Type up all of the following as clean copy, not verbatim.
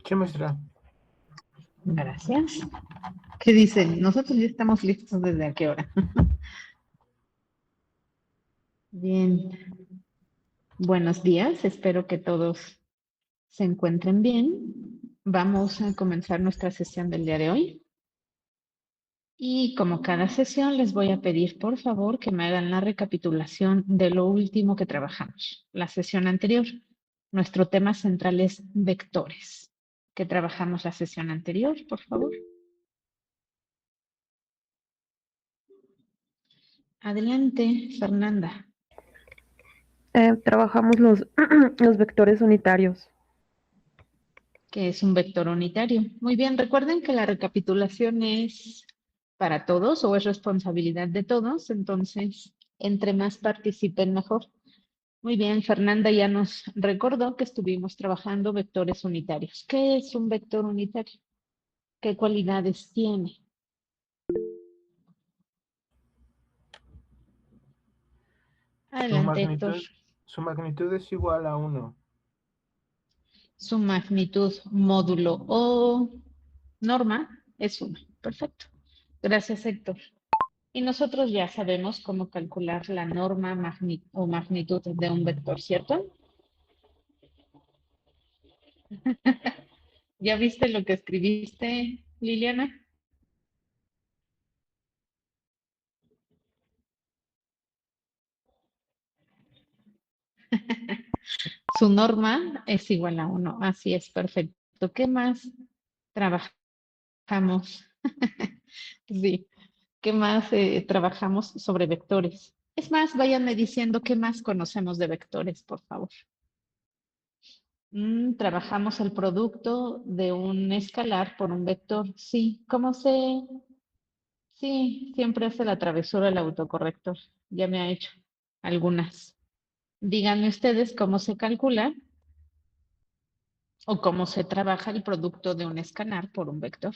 Sí, maestra. Gracias. ¿Qué dicen? Nosotros ya estamos listos desde a qué hora. Bien, buenos días. Espero que todos se encuentren bien. Vamos a comenzar nuestra sesión del día de hoy. Y como cada sesión, les voy a pedir, por favor, que me hagan la recapitulación de lo último que trabajamos. La sesión anterior, nuestro tema central es vectores. ¿Qué trabajamos la sesión anterior, por favor? Adelante, Fernanda. Trabajamos los, los vectores unitarios. Que es un vector unitario. Muy bien, recuerden que la recapitulación es para todos o es responsabilidad de todos, entonces, entre más participen, mejor. Muy bien, Fernanda ya nos recordó que estuvimos trabajando vectores unitarios. ¿Qué es un vector unitario? ¿Qué cualidades tiene? Su Adelante, Héctor. magnitud, su magnitud es igual a 1. Su magnitud módulo o norma es 1. Perfecto. Gracias, Héctor. Y nosotros ya sabemos cómo calcular la norma o magnitud de un vector, ¿cierto? ¿Ya viste lo que escribiste, Liliana? Su norma es igual a 1. Así es, perfecto. ¿Qué más trabajamos? Sí, ¿qué más trabajamos sobre vectores? Es más, váyanme diciendo qué más conocemos de vectores, por favor. Trabajamos el producto de un escalar por un vector. Sí, ¿cómo se...? Sí, siempre hace la travesura el autocorrector. Ya me ha hecho algunas. Díganme ustedes cómo se calcula o cómo se trabaja el producto de un escalar por un vector.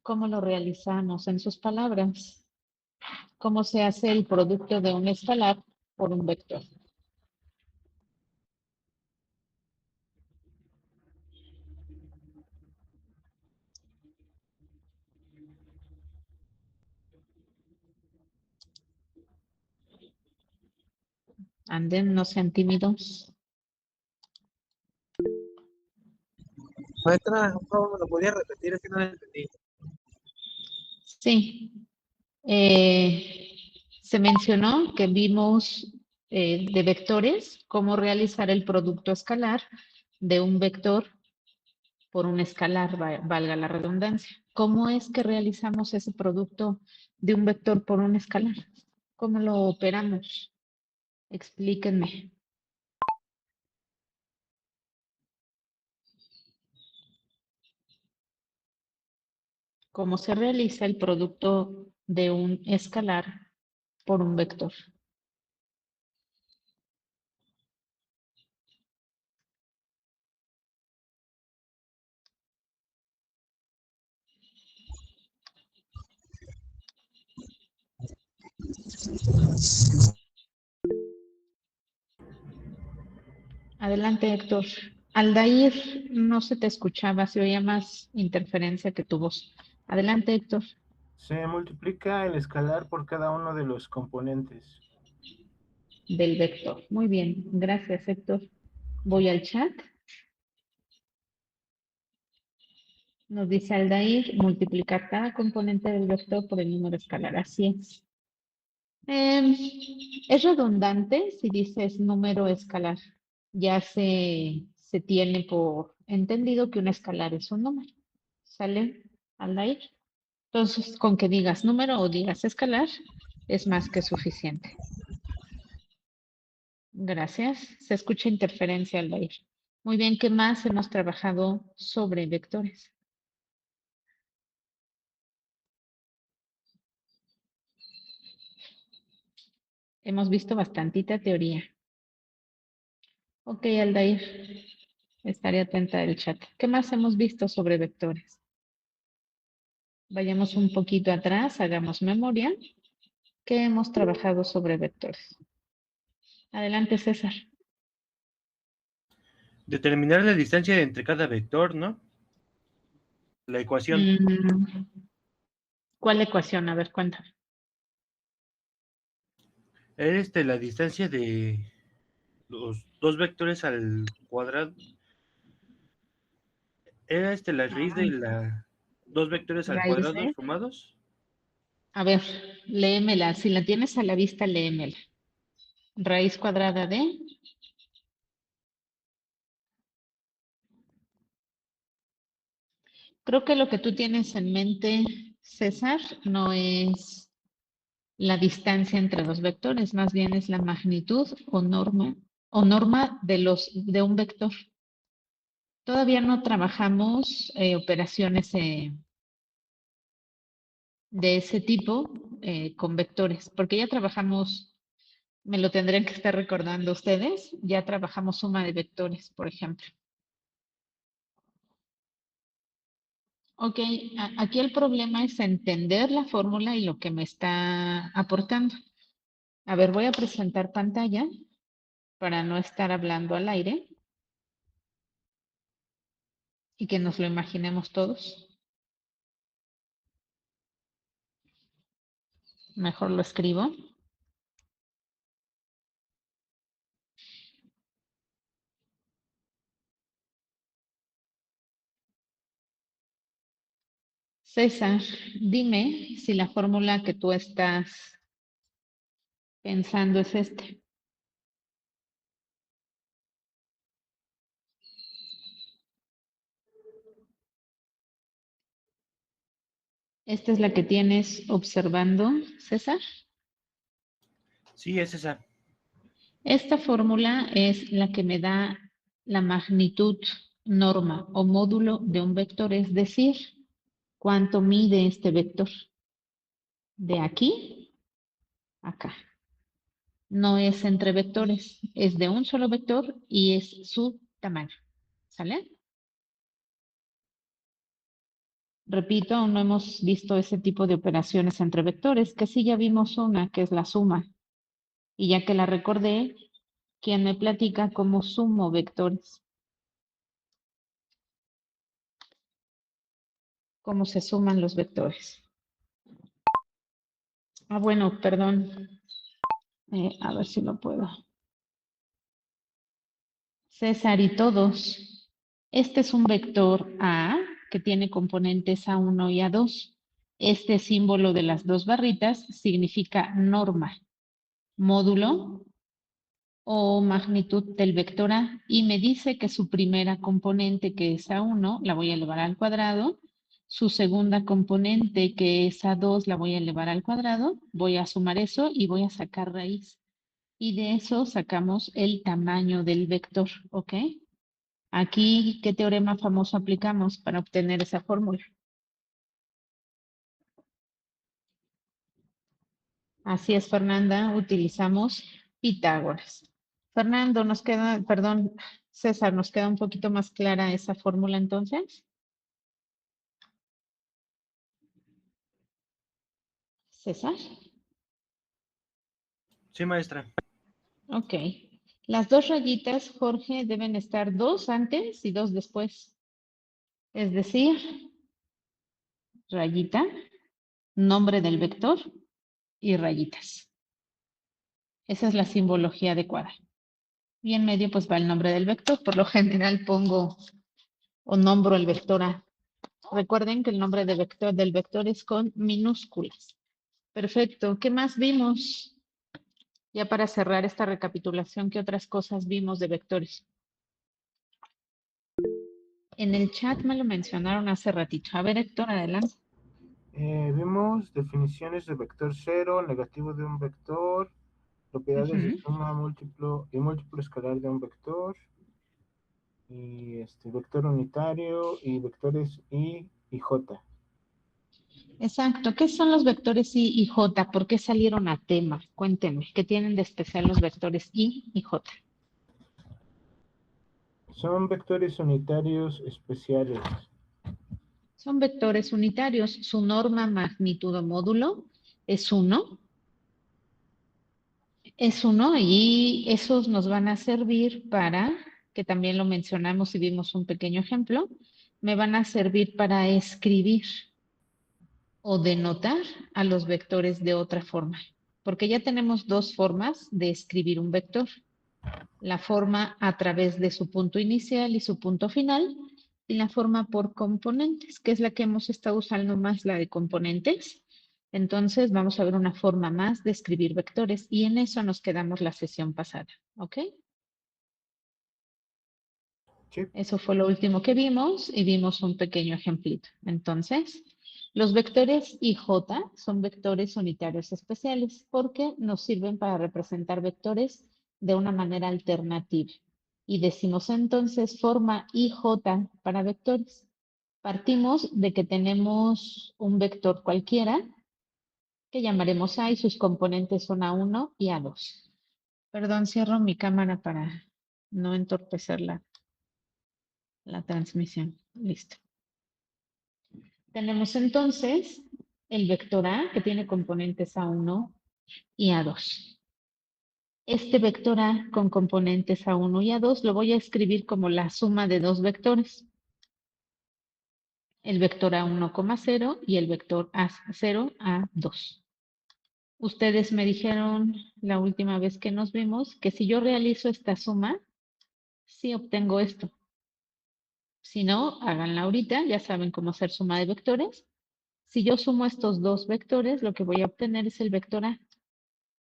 ¿Cómo lo realizamos en sus palabras? ¿Cómo se hace el producto de un escalar por un vector? Anden, no sean tímidos. Maestra, por favor, ¿me lo podía repetir? Es que no lo entendí. Sí. Eh, Se mencionó que vimos de vectores cómo realizar el producto escalar de un vector por un escalar, valga la redundancia. ¿Cómo es que realizamos ese producto de un vector por un escalar? ¿Cómo lo operamos? Explíquenme. ¿Cómo se realiza el producto de un escalar por un vector? Adelante, Héctor. Aldair, no se te escuchaba, se oía más interferencia que tu voz. Adelante, Héctor. Se multiplica el escalar por cada uno de los componentes. Del vector. Muy bien, gracias, Héctor. Voy al chat. Nos dice Aldair, multiplicar cada componente del vector por el número escalar. Así es. Es redundante si dices número escalar. Ya se tiene por entendido que un escalar es un número. ¿Sale, Aldair? Entonces, con que digas número o digas escalar, es más que suficiente. Gracias. Se escucha interferencia, Aldair. Muy bien, ¿qué más hemos trabajado sobre vectores? Hemos visto bastantita teoría. Ok, Aldair, estaré atenta del chat. ¿Qué más hemos visto sobre vectores? Vayamos un poquito atrás, hagamos memoria. ¿Qué hemos trabajado sobre vectores? Adelante, César. Determinar la distancia entre cada vector, ¿no? La ecuación. ¿Cuál ecuación? A ver, cuéntame. Es la distancia de los dos vectores al cuadrado. Era la raíz de la dos vectores al Raíz cuadrado de. sumados. A ver, léemela. Si la tienes a la vista, léemela. Raíz cuadrada de. Creo que lo que tú tienes en mente, César, no es la distancia entre dos vectores, más bien es la magnitud o norma de un vector. Todavía no trabajamos operaciones de ese tipo con vectores, porque ya trabajamos, me lo tendrían que estar recordando ustedes, ya trabajamos suma de vectores, por ejemplo. Ok, aquí el problema es entender la fórmula y lo que me está aportando. A ver, voy a presentar pantalla para no estar hablando al aire y que nos lo imaginemos todos. Mejor lo escribo. César, dime si la fórmula que tú estás pensando es este. Esta es la que tienes observando, César. Sí, es esa. Esta fórmula es la que me da la magnitud norma o módulo de un vector, es decir, cuánto mide este vector de aquí a acá. No es entre vectores, es de un solo vector y es su tamaño. ¿Sale? Repito, aún no hemos visto ese tipo de operaciones entre vectores, que sí ya vimos una, que es la suma. Y ya que la recordé, ¿quién me platica cómo sumo vectores? ¿Cómo se suman los vectores? Ah, bueno, perdón. A ver si lo puedo. César y todos. Este es un vector A que tiene componentes A1 y A2. Este símbolo de las dos barritas significa norma, módulo o magnitud del vector A y me dice que su primera componente, que es A1, la voy a elevar al cuadrado. Su segunda componente, que es A2, la voy a elevar al cuadrado. Voy a sumar eso y voy a sacar raíz. Y de eso sacamos el tamaño del vector, ¿ok? Aquí, ¿qué teorema famoso aplicamos para obtener esa fórmula? Así es, Fernanda, utilizamos Pitágoras. Fernando, nos queda, perdón, César, ¿nos queda un poquito más clara esa fórmula entonces? César, Sí, maestra. ok. Las dos rayitas, Jorge, deben estar dos antes y dos después. Es decir, rayita, nombre del vector y rayitas. Esa es la simbología adecuada. Y en medio pues va el nombre del vector. Por lo general pongo o nombro el vector A. Recuerden que el nombre del vector es con minúsculas. Perfecto. ¿Qué más vimos? Ya para cerrar esta recapitulación, ¿qué otras cosas vimos de vectores? En el chat me lo mencionaron hace ratito. A ver, Héctor, adelante. Vimos definiciones de vector cero, negativo de un vector, propiedades de suma múltiplo y múltiplo escalar de un vector, y vector unitario y vectores I y J. Exacto. ¿Qué son los vectores I y J? ¿Por qué salieron a tema? Cuéntenme. ¿Qué tienen de especial los vectores I y J? Son vectores unitarios especiales. Son vectores unitarios. Su norma magnitud o módulo es 1. es 1 y esos nos van a servir para, que también lo mencionamos y vimos un pequeño ejemplo, me van a servir para escribir o denotar a los vectores de otra forma, porque ya tenemos dos formas de escribir un vector. La forma a través de su punto inicial y su punto final, y la forma por componentes, que es la que hemos estado usando más, la de componentes. Entonces vamos a ver una forma más de escribir vectores y en eso nos quedamos la sesión pasada, ¿ok? Sí, Eso fue lo último que vimos y vimos un pequeño ejemplito. Entonces, los vectores IJ son vectores unitarios especiales porque nos sirven para representar vectores de una manera alternativa. Y decimos entonces forma IJ para vectores. Partimos de que tenemos un vector cualquiera que llamaremos A y sus componentes son A1 y A2. Perdón, cierro mi cámara para no entorpecer la transmisión. Listo. Tenemos entonces el vector A que tiene componentes A1 y A2. Este vector A con componentes A1 y A2 lo voy a escribir como la suma de dos vectores. El vector A1, 0 y el vector A0, A2. Ustedes me dijeron la última vez que nos vimos que si yo realizo esta suma, sí obtengo esto. Si no, háganla ahorita, ya saben cómo hacer suma de vectores. Si yo sumo estos dos vectores, lo que voy a obtener es el vector A.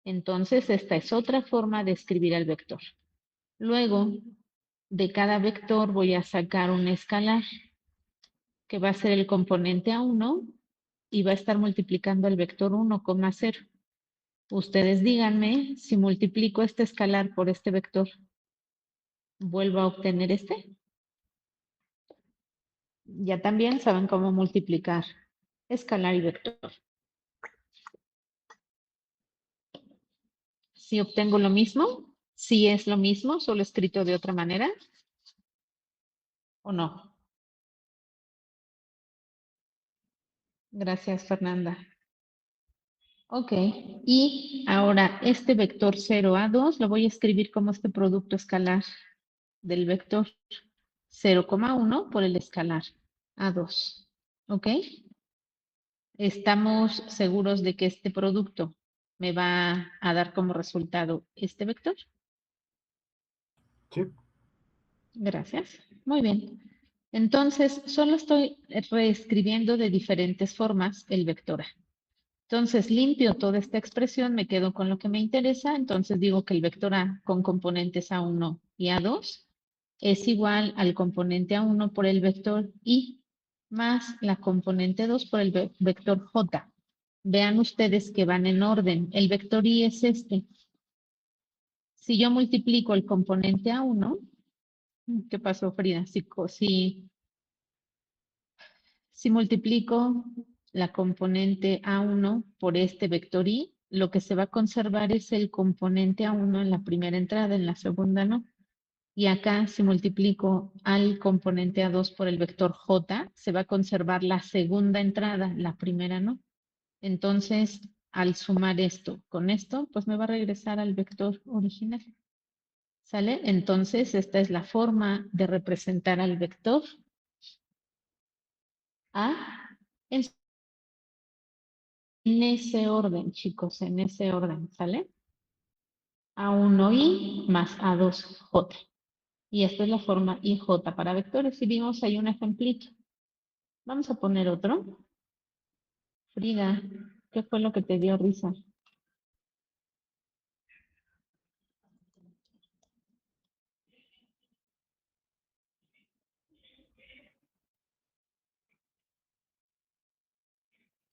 Entonces, esta es otra forma de escribir el vector. Luego, de cada vector voy a sacar un escalar, que va a ser el componente A1, y va a estar multiplicando el vector 1,0. Ustedes díganme, si multiplico este escalar por este vector, ¿vuelvo a obtener este? Ya también saben cómo multiplicar escalar y vector. Si obtengo lo mismo, si es lo mismo, solo escrito de otra manera, ¿o no? Gracias, Fernanda. Ok, y ahora este vector 0, A2 lo voy a escribir como este producto escalar del vector 0,1 por el escalar A2. ¿Ok? ¿Estamos seguros de que este producto me va a dar como resultado este vector? sí, Gracias. Muy bien. Entonces, solo estoy reescribiendo de diferentes formas el vector A. Entonces, limpio toda esta expresión, me quedo con lo que me interesa. Entonces, digo que el vector A con componentes A1 y A2 es igual al componente A1 por el vector I más la componente 2 por el vector J. Vean ustedes que van en orden. El vector I es este. Si yo multiplico el componente A1, ¿qué pasó, Frida? Si multiplico la componente A1 por este vector I, lo que se va a conservar es el componente A1 en la primera entrada, en la segunda no. Y acá, si multiplico al componente A2 por el vector J, se va a conservar la segunda entrada, la primera no. Entonces, al sumar esto con esto, pues me va a regresar al vector original. ¿Sale? Entonces, esta es la forma de representar al vector A en ese orden, chicos, en ese orden, ¿sale? A1i más A2j. Y esta es la forma IJ para vectores. Y vimos ahí un ejemplito. Vamos a poner otro. Frida, ¿qué fue lo que te dio risa?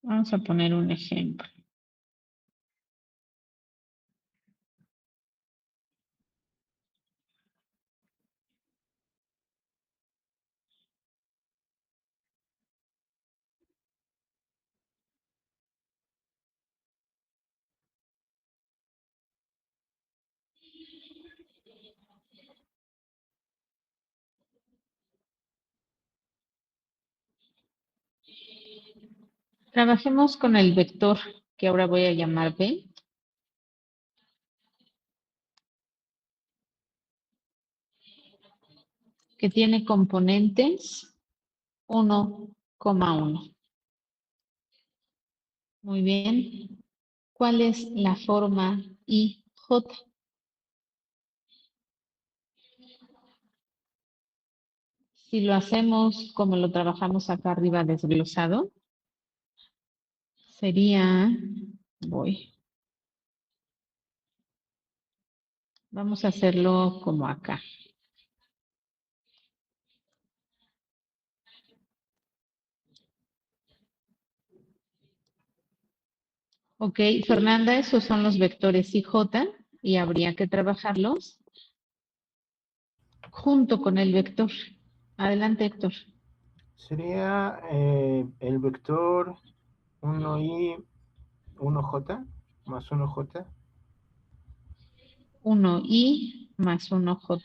Vamos a poner un ejemplo. Trabajemos con el vector que ahora voy a llamar B. que tiene componentes 1,1. Muy bien. ¿Cuál es la forma IJ? Si lo hacemos como lo trabajamos acá arriba desglosado, sería, vamos a hacerlo como acá. Ok, Fernanda, esos son los vectores IJ y habría que trabajarlos junto con el vector. Adelante, Héctor. Sería el vector 1i, 1j más 1j. 1i más 1j.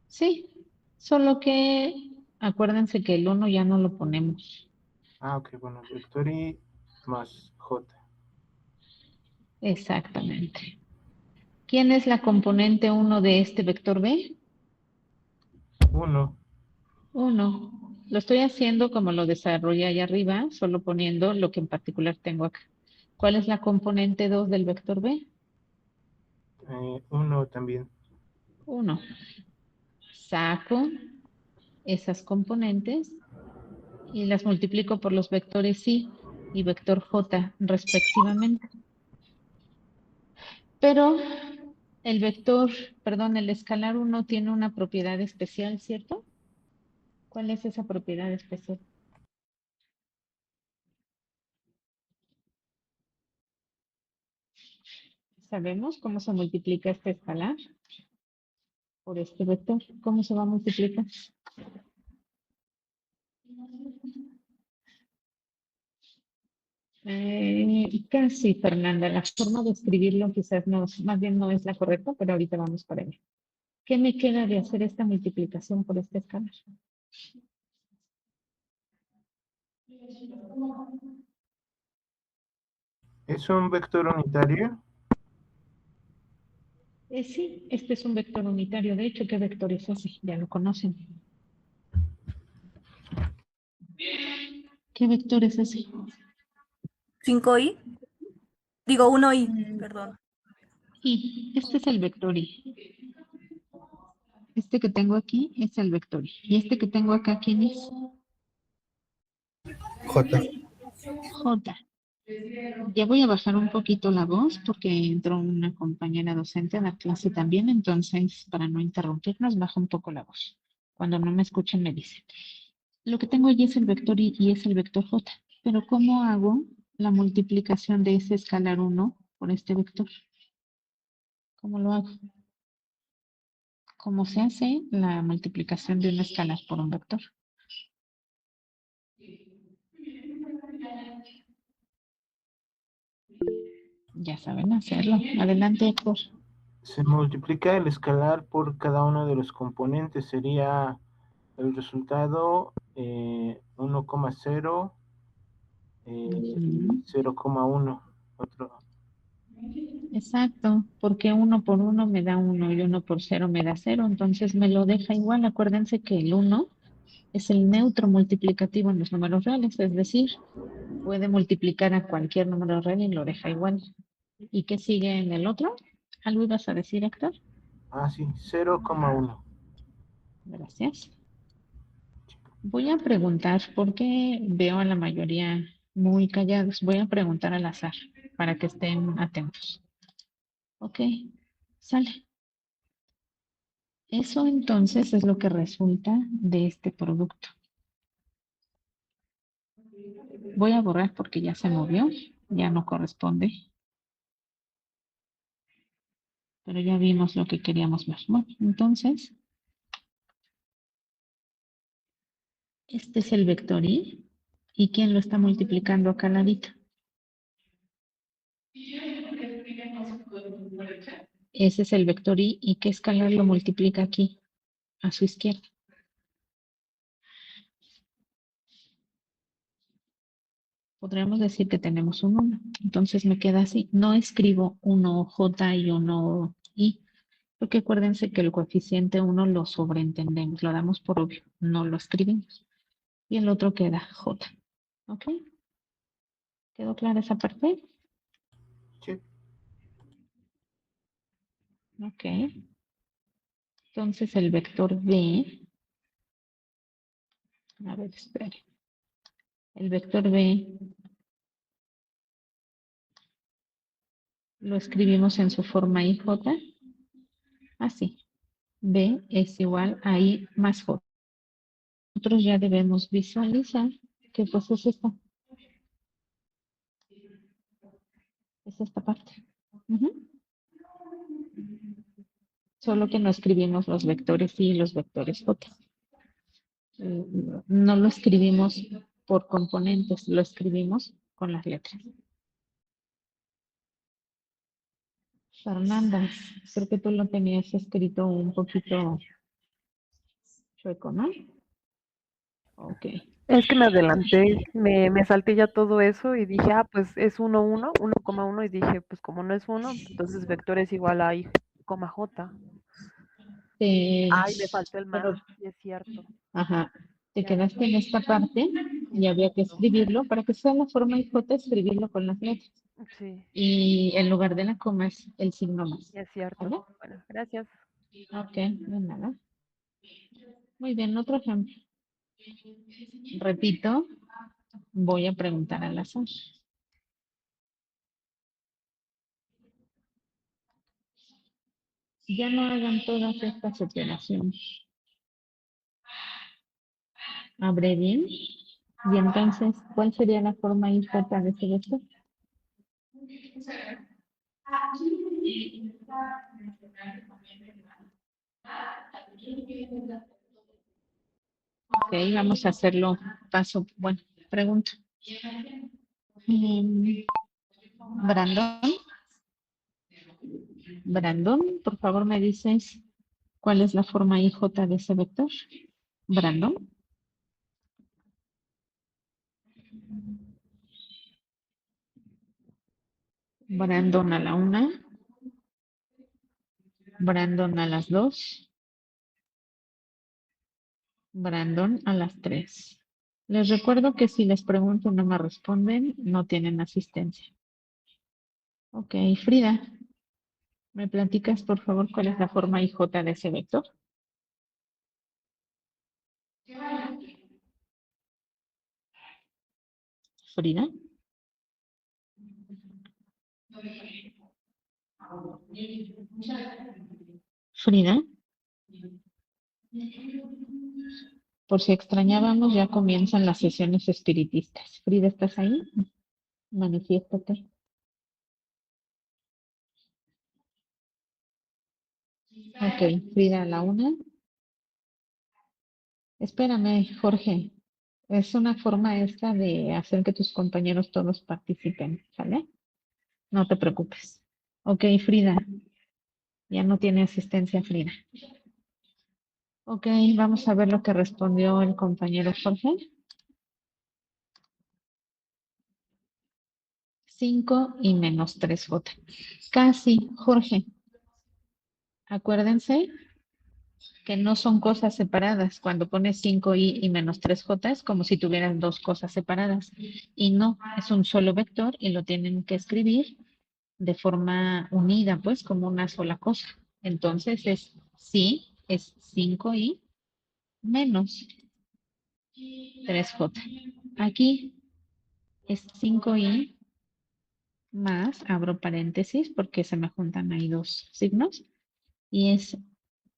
Sí, solo que acuérdense que el 1 ya no lo ponemos. Ah, ok, bueno, vector i más j. Exactamente. ¿Quién es la componente 1 de este vector B? 1. 1. Lo estoy haciendo como lo desarrollé allá arriba, solo poniendo lo que en particular tengo acá. ¿Cuál es la componente 2 del vector B? 1 también. 1. Saco esas componentes y las multiplico por los vectores I y vector J respectivamente. Pero el vector, perdón, el escalar 1 tiene una propiedad especial, ¿cierto? ¿Cuál es esa propiedad especial? ¿Sabemos cómo se multiplica este escalar por este vector? ¿Cómo se va a multiplicar? Casi, Fernanda. La forma de escribirlo quizás no, más bien no es la correcta, pero ahorita vamos para ello. ¿Qué me queda de hacer esta multiplicación por este escalar? ¿Es un vector unitario? Sí, este es un vector unitario. De hecho, ¿qué vector es ese? Ya lo conocen. ¿Qué vector es ese? 5i. Digo 1i, perdón. Y este es el vector I. Este que tengo aquí es el vector I. Y este que tengo acá, ¿quién es? J. J. Ya voy a bajar un poquito la voz porque entró una compañera docente a dar clase también, entonces para no interrumpirnos, bajo un poco la voz. Cuando no me escuchen me dicen. Lo que tengo allí es el vector I y es el vector J. Pero ¿cómo hago la multiplicación de ese escalar 1 por este vector? ¿Cómo lo hago? ¿Cómo se hace la multiplicación de un escalar por un vector? Ya saben hacerlo. Adelante, Héctor. Se multiplica el escalar por cada uno de los componentes. Sería el resultado 1,0, Ujú. 0,1. Otro. Exacto, porque 1 por 1 me da 1 y 1 por 0 me da 0, entonces me lo deja igual. Acuérdense que el 1 es el neutro multiplicativo en los números reales, es decir, puede multiplicar a cualquier número real y lo deja igual. ¿Y qué sigue en el otro? ¿Algo ibas a decir, Héctor? Ah, sí, 0,1. Gracias. Voy a preguntar, porque veo a la mayoría muy callados. Voy a preguntar al azar para que estén atentos. Ok, sale. Eso entonces es lo que resulta de este producto. Voy a borrar porque ya se movió, ya no corresponde, pero ya vimos lo que queríamos ver. Bueno, entonces, este es el vector I. ¿Y quién lo está multiplicando acá al ladito? Ese es el vector I. ¿Y qué escalar lo multiplica aquí, a su izquierda? Podríamos decir que tenemos un 1. Entonces me queda así. No escribo 1J y 1I, Porque acuérdense que el coeficiente 1 lo sobreentendemos, lo damos por obvio, no lo escribimos. Y el otro queda J. ¿Ok? ¿Quedó clara esa parte? Sí. Ok. Entonces el vector B, a ver, espere. El vector B lo escribimos en su forma IJ, así. B es igual a I más J. Nosotros ya debemos visualizar que pues es esta parte. Ujú. Solo que no escribimos los vectores I y los vectores J. No lo escribimos por componentes, lo escribimos con las letras. Fernanda, creo que tú lo tenías escrito un poquito chueco, ¿no? Ok. Es que me adelanté, me salté ya todo eso y dije, pues es 1,1 y dije, pues como no es 1, entonces vector es igual a I, J. Ay, me faltó el Pero, más, sí es cierto. ajá, te Ya, quedaste en esta parte y había que escribirlo para que sea la forma IJ, escribirlo con las letras. sí, Y en lugar de la coma es el signo más. sí es cierto. ¿Vale? Bueno, gracias. Ok, de nada. Muy bien, otro ejemplo. Repito, voy a preguntar al azar. Ya no hagan todas estas operaciones. Abrevien. Y entonces, ¿cuál sería la forma IJ de ese vector? Ok, vamos a hacerlo paso. Bueno, pregunta. Brandon, Brandon, por favor me dices cuál es la forma IJ de ese vector. Brandon, Brandon a la 1, Brandon a las 2, Brandon a las 3. Les recuerdo que si les pregunto y no me responden, no tienen asistencia. Ok, Frida, ¿me platicas por favor cuál es la forma IJ de ese vector? Frida. Frida. Por si extrañábamos, ya comienzan las sesiones espiritistas. Frida, ¿estás ahí? Manifiéstate. Ok, Frida a la 1. Espérame, Jorge. Es una forma esta de hacer que tus compañeros todos participen, ¿sale? No te preocupes. Ok, Frida. Ya no tiene asistencia, Frida. Ok, vamos a ver lo que respondió el compañero Jorge. 5 y menos 3J. Casi, Jorge. Acuérdense que no son cosas separadas. Cuando pones 5i y menos 3j es como si tuvieran dos cosas separadas. Y no, es un solo vector y lo tienen que escribir de forma unida, pues como una sola cosa. Entonces es 5i menos 3j. Aquí es 5i más, abro paréntesis porque se me juntan ahí dos signos, y es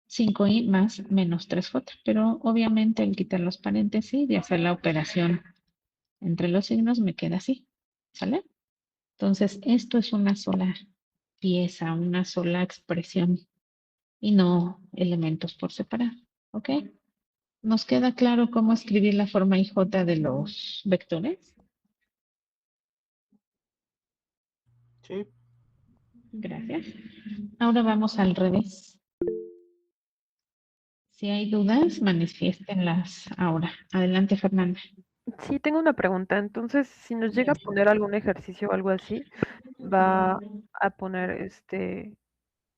5i más menos 3j, pero obviamente al quitar los paréntesis y hacer la operación entre los signos me queda así, ¿sale? Entonces, esto es una sola pieza, una sola expresión y no elementos por separado, ¿ok? ¿Nos queda claro cómo escribir la forma IJ de los vectores? Sí. Gracias. Ahora vamos al revés. Si hay dudas, manifiéstenlas ahora. Adelante, Fernanda. Sí, tengo una pregunta. Entonces, si nos llega a poner algún ejercicio o algo así, va a poner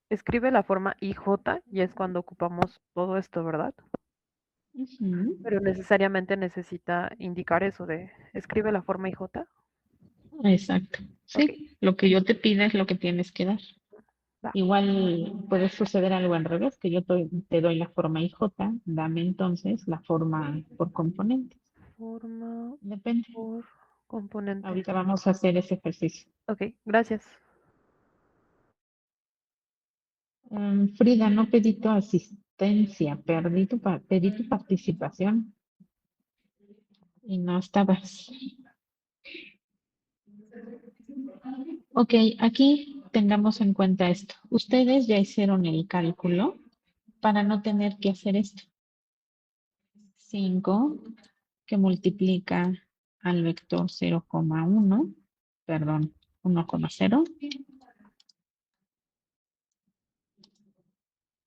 escribe la forma IJ y es cuando ocupamos todo esto, ¿verdad? Ujú. Pero necesariamente necesita indicar eso de escribe la forma IJ. Exacto. Ok, Sí, lo que yo te pida es lo que tienes que dar. va. Igual puede suceder algo al revés, que yo te doy la forma IJ, dame entonces la forma por componentes. Forma Depende. por componente. Ahorita vamos a hacer ese ejercicio. Ok, gracias. Frida, no pedí tu asistencia, pedí tu participación y no estabas. Ok, aquí tengamos en cuenta esto. Ustedes ya hicieron el cálculo para no tener que hacer esto. 5 que multiplica al vector 0,1, perdón, 1,0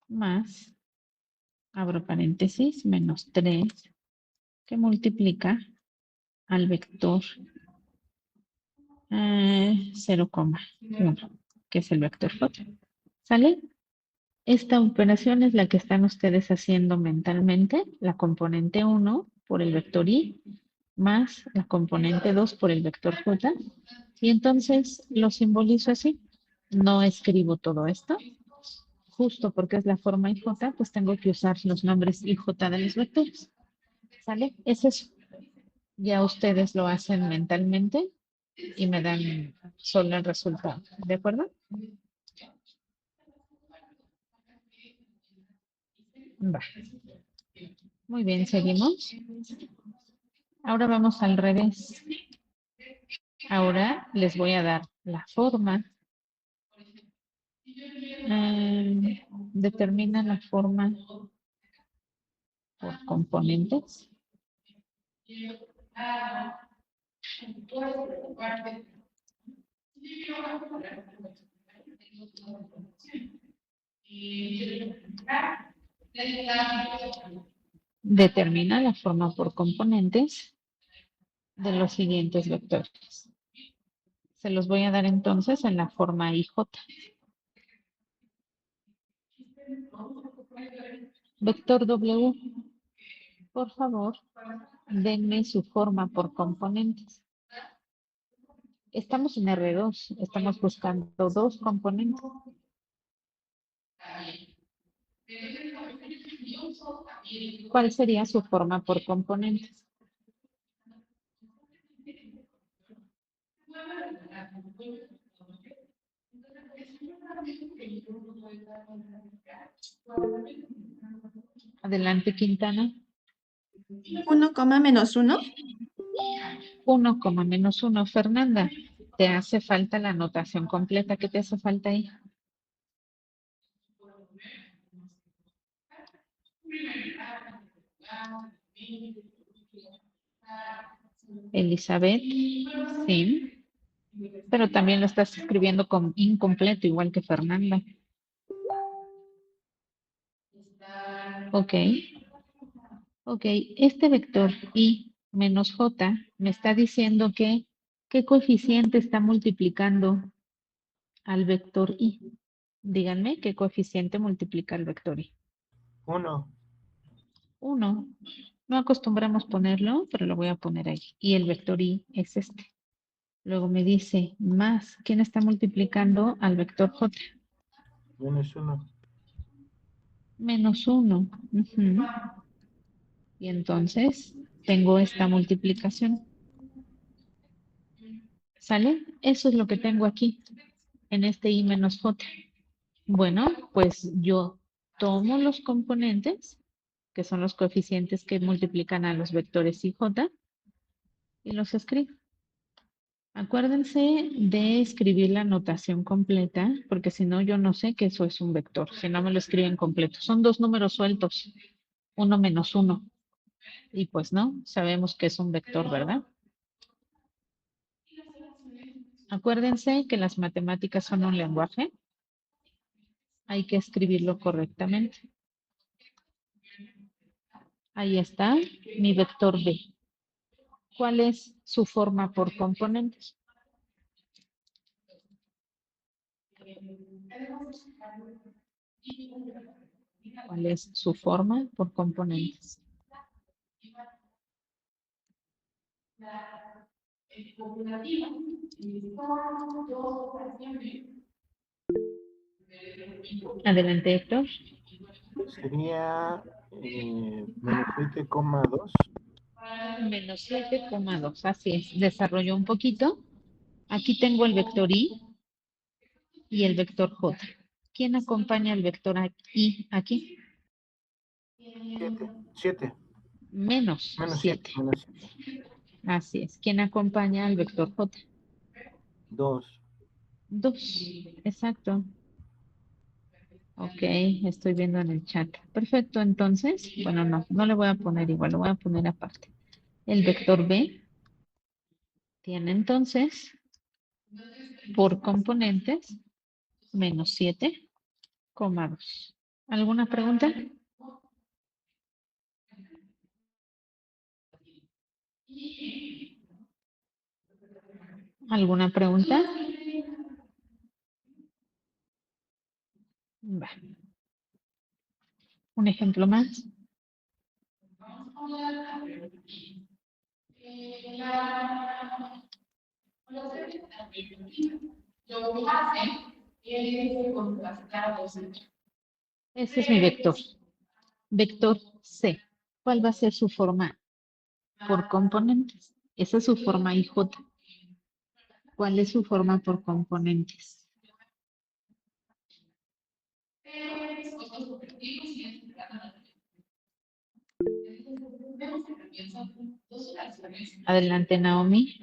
más, abro paréntesis, menos 3 que multiplica al vector 0,1, que es el vector J. ¿Sale? Esta operación es la que están ustedes haciendo mentalmente, la componente 1 por el vector I más la componente 2 por el vector J. Y entonces lo simbolizo así. No escribo todo esto. Justo porque es la forma IJ, pues tengo que usar los nombres IJ de los vectores. ¿Sale? Es eso. Ya ustedes lo hacen mentalmente y me dan solo el resultado. ¿De acuerdo? Va. Muy bien, seguimos. Ahora vamos al revés. Ahora les voy a dar la forma. Determina la forma por componentes. Determina la forma por componentes de los siguientes vectores. Se los voy a dar entonces en la forma IJ. Vector W, por favor, denme su forma por componentes. Estamos en R2, estamos buscando dos componentes. ¿Cuál sería su forma por componentes? Adelante, Quintana. 1, menos 1. 1, menos 1. Fernanda, te hace falta la notación completa. ¿Qué te hace falta ahí? Elizabeth, sí, pero también lo estás escribiendo como incompleto, igual que Fernanda. Ok, ok, este vector I menos J me está diciendo que ¿qué coeficiente está multiplicando al vector I? Díganme qué coeficiente multiplica al vector I. 1. 1. No acostumbramos ponerlo, pero lo voy a poner ahí. Y el vector I es este. Luego me dice más. ¿Quién está multiplicando al vector J? Menos 1. Menos 1. Y entonces tengo esta multiplicación. ¿Sale? Eso es lo que tengo aquí, en este I menos J. Bueno, pues yo tomo los componentes, que son los coeficientes que multiplican a los vectores I, J, y los escribo. Acuérdense de escribir la notación completa, porque si no, yo no sé que eso es un vector, si no me lo escriben completo. Son dos números sueltos, 1 menos 1. Y pues no, sabemos que es un vector, ¿verdad? Acuérdense que las matemáticas son un lenguaje. Hay que escribirlo correctamente. Ahí está mi vector B. ¿Cuál es su forma por componentes? ¿Cuál es su forma por componentes? Adelante, Héctor. Sería menos 7,2. Menos 7,2, así es. Desarrolló un poquito. Aquí tengo el vector I y el vector J. ¿Quién acompaña el vector I aquí? 7. Menos Menos 7. 7. Así es. ¿Quién acompaña al vector J? 2. 2. Exacto. Ok, estoy viendo en el chat. Perfecto, entonces, bueno, no le voy a poner igual, lo voy a poner aparte. El vector B tiene entonces, por componentes, menos 7,2. ¿Alguna pregunta? ¿Alguna pregunta? Va. Un ejemplo más. Ese es mi vector. Vector C. ¿Cuál va a ser su forma por componentes? Esa es su forma IJ. ¿Cuál es su forma por componentes? Adelante, Naomi.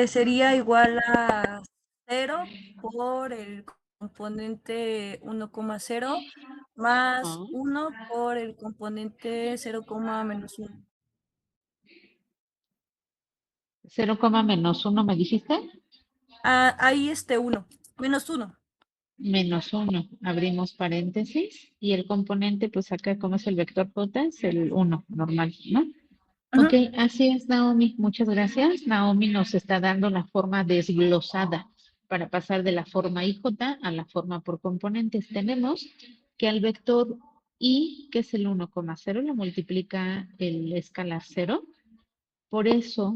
Sería igual a 0 por el componente 1,0 más 1 por el componente 0, menos 1. 0, menos 1, ¿me dijiste? Ahí 1, menos 1. Menos 1, abrimos paréntesis, y el componente, pues acá como es el vector J, es el 1, normal, ¿no? Ok, así es, Naomi, muchas gracias. Naomi nos está dando la forma desglosada para pasar de la forma IJ a la forma por componentes. Tenemos que al vector I, que es el 1,0, lo multiplica el escalar 0. Por eso,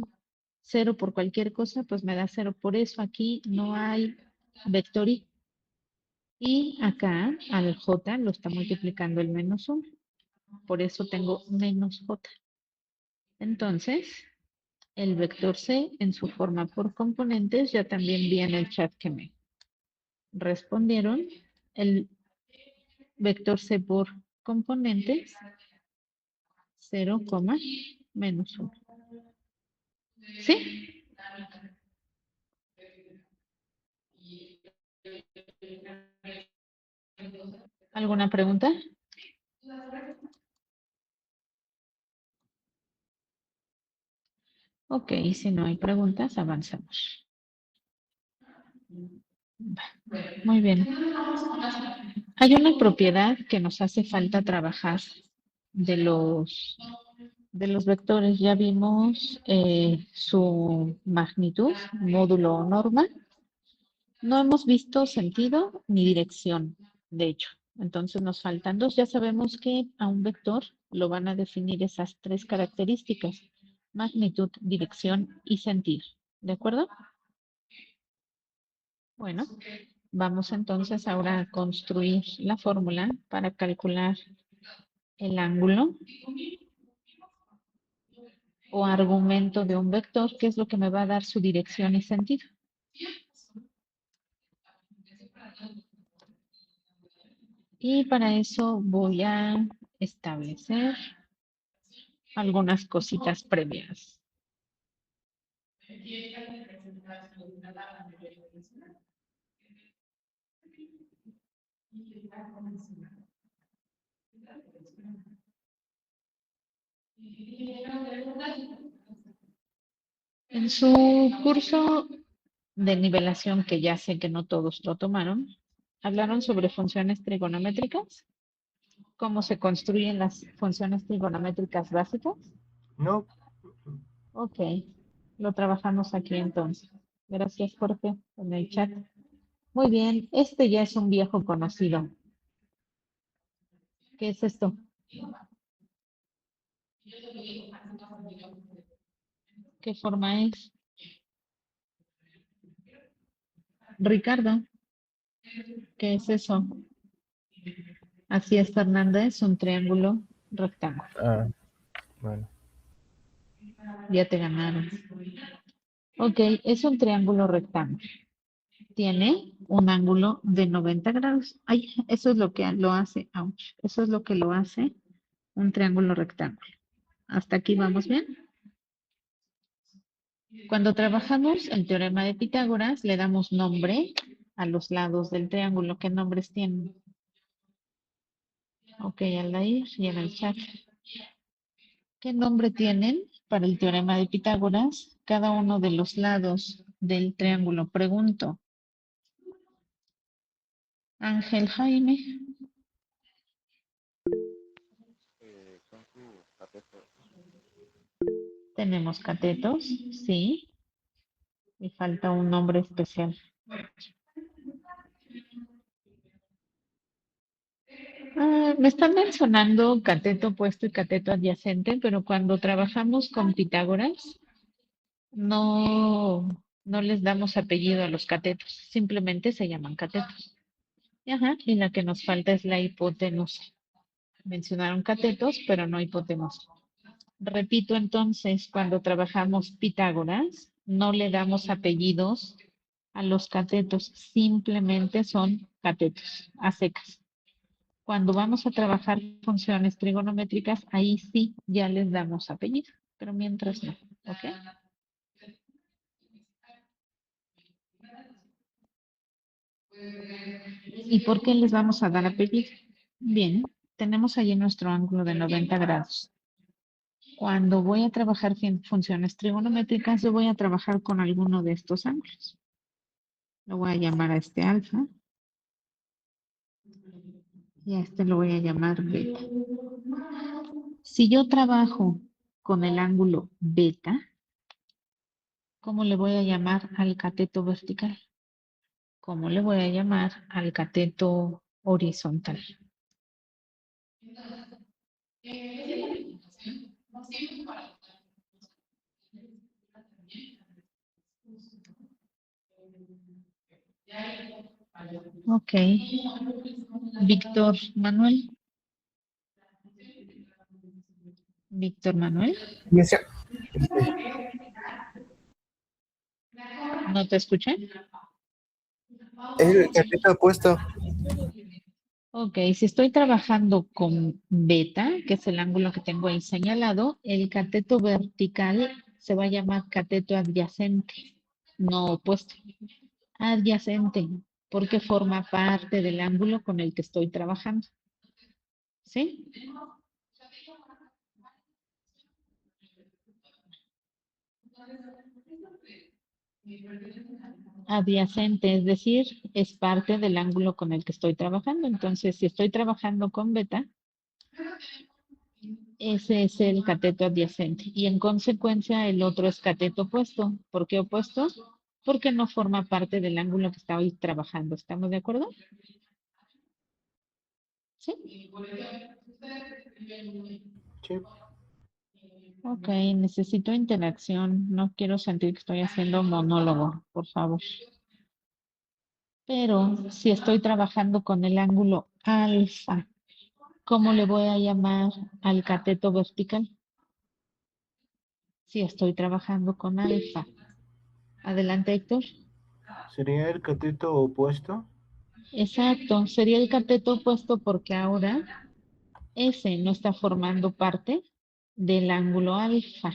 0 por cualquier cosa, pues me da 0. Por eso aquí no hay vector I. Y acá al J lo está multiplicando el menos 1. Por eso tengo menos J. Entonces, el vector C en su forma por componentes, ya también vi en el chat que me respondieron. El vector C por componentes, 0, menos 1. ¿Sí? ¿Alguna pregunta? Ok, si no hay preguntas, avanzamos. Muy bien. Hay una propiedad que nos hace falta trabajar de los vectores. Ya vimos su magnitud, módulo o norma. No hemos visto sentido ni dirección, de hecho. Entonces nos faltan dos. Ya sabemos que a un vector lo van a definir esas tres características: magnitud, dirección y sentido. ¿De acuerdo? Bueno, vamos entonces ahora a construir la fórmula para calcular el ángulo o argumento de un vector, que es lo que me va a dar su dirección y sentido. Y para eso voy a establecer algunas cositas previas. En su curso de nivelación, que ya sé que no todos lo tomaron, hablaron sobre funciones trigonométricas, cómo se construyen las funciones trigonométricas básicas. No. Ok, lo trabajamos aquí entonces. Gracias, Jorge, en el chat. Muy bien, este ya es un viejo conocido. ¿Qué es esto? ¿Qué forma es? Ricardo, ¿qué es eso? Así es, Fernández, un triángulo rectángulo. Ah, bueno. Ya te ganaron. Ok, es un triángulo rectángulo. Tiene un ángulo de 90 grados. Ay, eso es lo que lo hace, ouch, eso es lo que lo hace un triángulo rectángulo. ¿Hasta aquí vamos bien? Cuando trabajamos el teorema de Pitágoras, le damos nombre a los lados del triángulo. ¿Qué nombres tienen? Ok, Aldair y en el chat. ¿Qué nombre tienen para el teorema de Pitágoras cada uno de los lados del triángulo? Pregunto. Ángel Jaime. Tenemos catetos, sí. Y falta un nombre especial. Me están mencionando cateto opuesto y cateto adyacente, pero cuando trabajamos con Pitágoras, no les damos apellido a los catetos, simplemente se llaman catetos. Ajá, y la que nos falta es la hipotenusa. Mencionaron catetos, pero no hipotenusa. Repito entonces, cuando trabajamos Pitágoras, no le damos apellidos a los catetos, simplemente son catetos, a secas. Cuando vamos a trabajar funciones trigonométricas, ahí sí ya les damos apellido, pero mientras no, ¿ok? ¿Y por qué les vamos a dar apellido? Bien, tenemos allí nuestro ángulo de 90 grados. Cuando voy a trabajar funciones trigonométricas, yo voy a trabajar con alguno de estos ángulos. Lo voy a llamar a este alfa y a este lo voy a llamar beta. Si yo trabajo con el ángulo beta, ¿cómo le voy a llamar al cateto vertical? ¿Cómo le voy a llamar al cateto horizontal? Ok. Víctor Manuel. Víctor Manuel. Inicia. ¿No te escuché? El cateto opuesto. Ok, si estoy trabajando con beta, que es el ángulo que tengo ahí señalado, el cateto vertical se va a llamar cateto adyacente, no opuesto. Adyacente, porque forma parte del ángulo con el que estoy trabajando. ¿Sí? Adyacente, es decir, es parte del ángulo con el que estoy trabajando. Entonces, si estoy trabajando con beta, ese es el cateto adyacente. Y en consecuencia, el otro es cateto opuesto. ¿Por qué opuesto? Porque no forma parte del ángulo que estoy trabajando. ¿Estamos de acuerdo? ¿Sí? Sí. Ok, necesito interacción. No quiero sentir que estoy haciendo monólogo, por favor. Pero si estoy trabajando con el ángulo alfa, ¿cómo le voy a llamar al cateto vertical? Si estoy trabajando con alfa. Adelante, Héctor. ¿Sería el cateto opuesto? Exacto, sería el cateto opuesto porque ahora ese no está formando parte del ángulo alfa.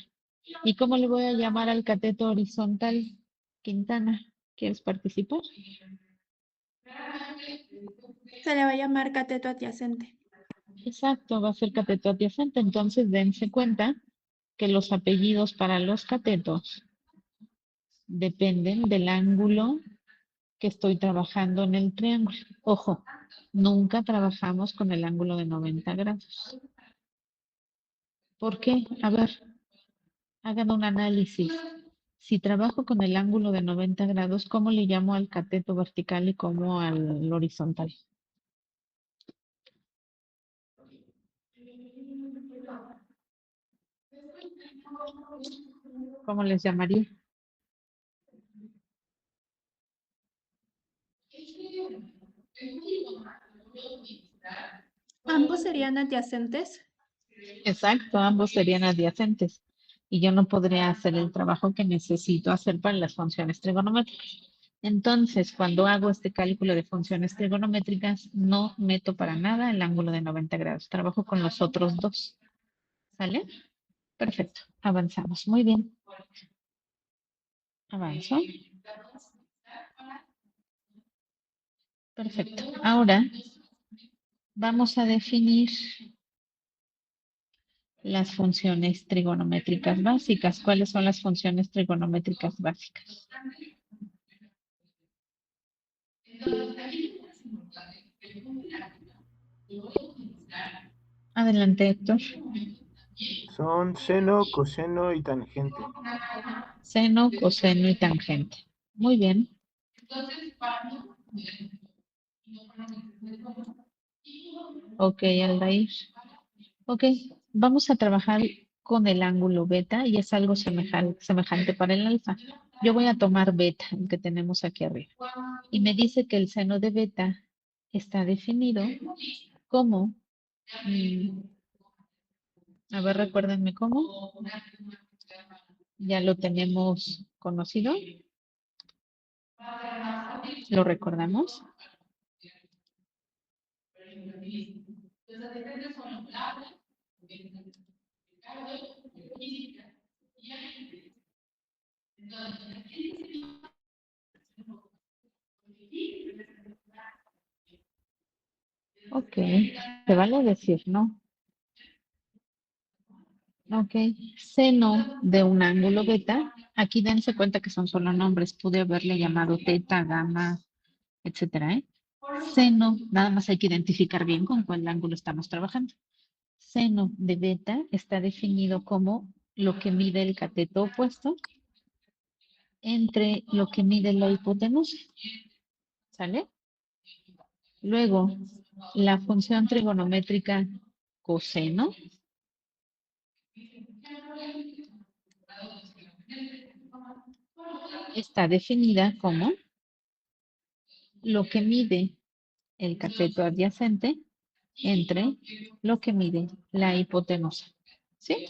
¿Y cómo le voy a llamar al cateto horizontal? Quintana, ¿quieres participar? Se le va a llamar cateto adyacente. Exacto, va a ser cateto adyacente. Entonces, dense cuenta que los apellidos para los catetos dependen del ángulo que estoy trabajando en el triángulo. Ojo, nunca trabajamos con el ángulo de 90 grados. ¿Por qué? A ver, hagan un análisis. Si trabajo con el ángulo de 90 grados, ¿cómo le llamo al cateto vertical y cómo al horizontal? ¿Cómo les llamaría? ¿Ambos serían adyacentes? Exacto, ambos serían adyacentes. Y yo no podría hacer el trabajo que necesito hacer para las funciones trigonométricas. Entonces, cuando hago este cálculo de funciones trigonométricas, no meto para nada el ángulo de 90 grados. Trabajo con los otros dos. ¿Sale? Perfecto. Avanzamos. Muy bien. Avanzo. Perfecto. Ahora vamos a definir las funciones trigonométricas básicas. ¿Cuáles son las funciones trigonométricas básicas? Adelante, Héctor. Son seno, coseno y tangente. Seno, coseno y tangente. Muy bien. Ok, Aldair. Ok, vamos a trabajar con el ángulo beta y es algo semejante para el alfa. Yo voy a tomar beta, el que tenemos aquí arriba. Y me dice que el seno de beta está definido como, a ver, recuérdenme cómo. Ya lo tenemos conocido. ¿Lo recordamos? Ok, te vale decir, ¿no? Ok, seno de un ángulo beta. Aquí dense cuenta que son solo nombres. Pude haberle llamado teta, gamma, etcétera, ¿eh? Seno, nada más hay que identificar bien con cuál ángulo estamos trabajando. Seno de beta está definido como lo que mide el cateto opuesto entre lo que mide la hipotenusa. ¿Sale? Luego, la función trigonométrica coseno está definida como lo que mide el cateto adyacente entre lo que mide la hipotenusa. ¿Sí?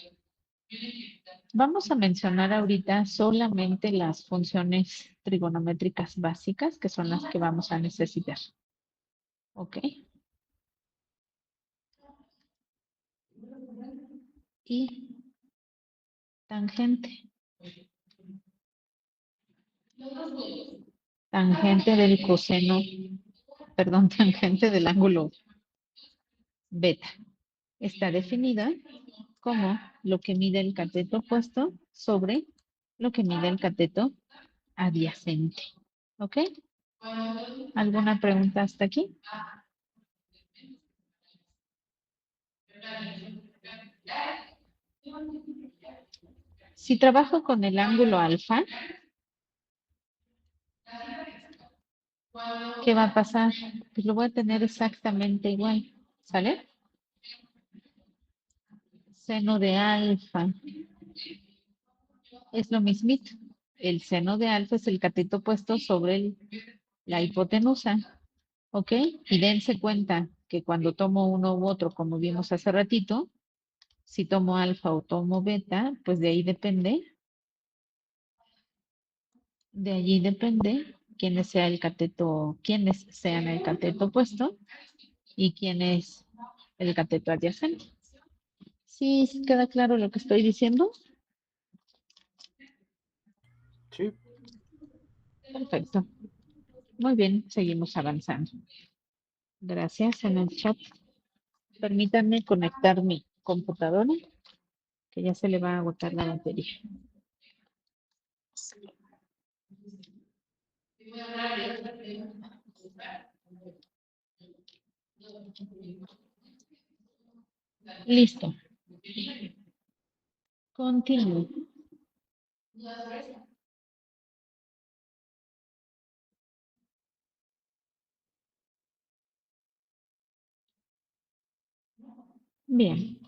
Vamos a mencionar ahorita solamente las funciones trigonométricas básicas, que son las que vamos a necesitar. ¿Ok? Y tangente. Tangente del coseno, perdón, tangente del ángulo beta. Está definida como lo que mide el cateto opuesto sobre lo que mide el cateto adyacente. ¿Ok? ¿Alguna pregunta hasta aquí? Si trabajo con el ángulo alfa, ¿qué va a pasar? Pues lo voy a tener exactamente igual. ¿Sale? Seno de alfa es lo mismito. El seno de alfa es el cateto opuesto sobre la hipotenusa. ¿Ok? Y dense cuenta que cuando tomo uno u otro, como vimos hace ratito, si tomo alfa o tomo beta, pues de ahí depende. De allí depende quiénes sean el cateto opuesto y quién es el cateto adyacente. ¿Sí queda claro lo que estoy diciendo? Sí. Perfecto. Muy bien, seguimos avanzando. Gracias en el chat. Permítanme conectar mi computadora, que ya se le va a agotar la batería. Listo. Continúo. Bien.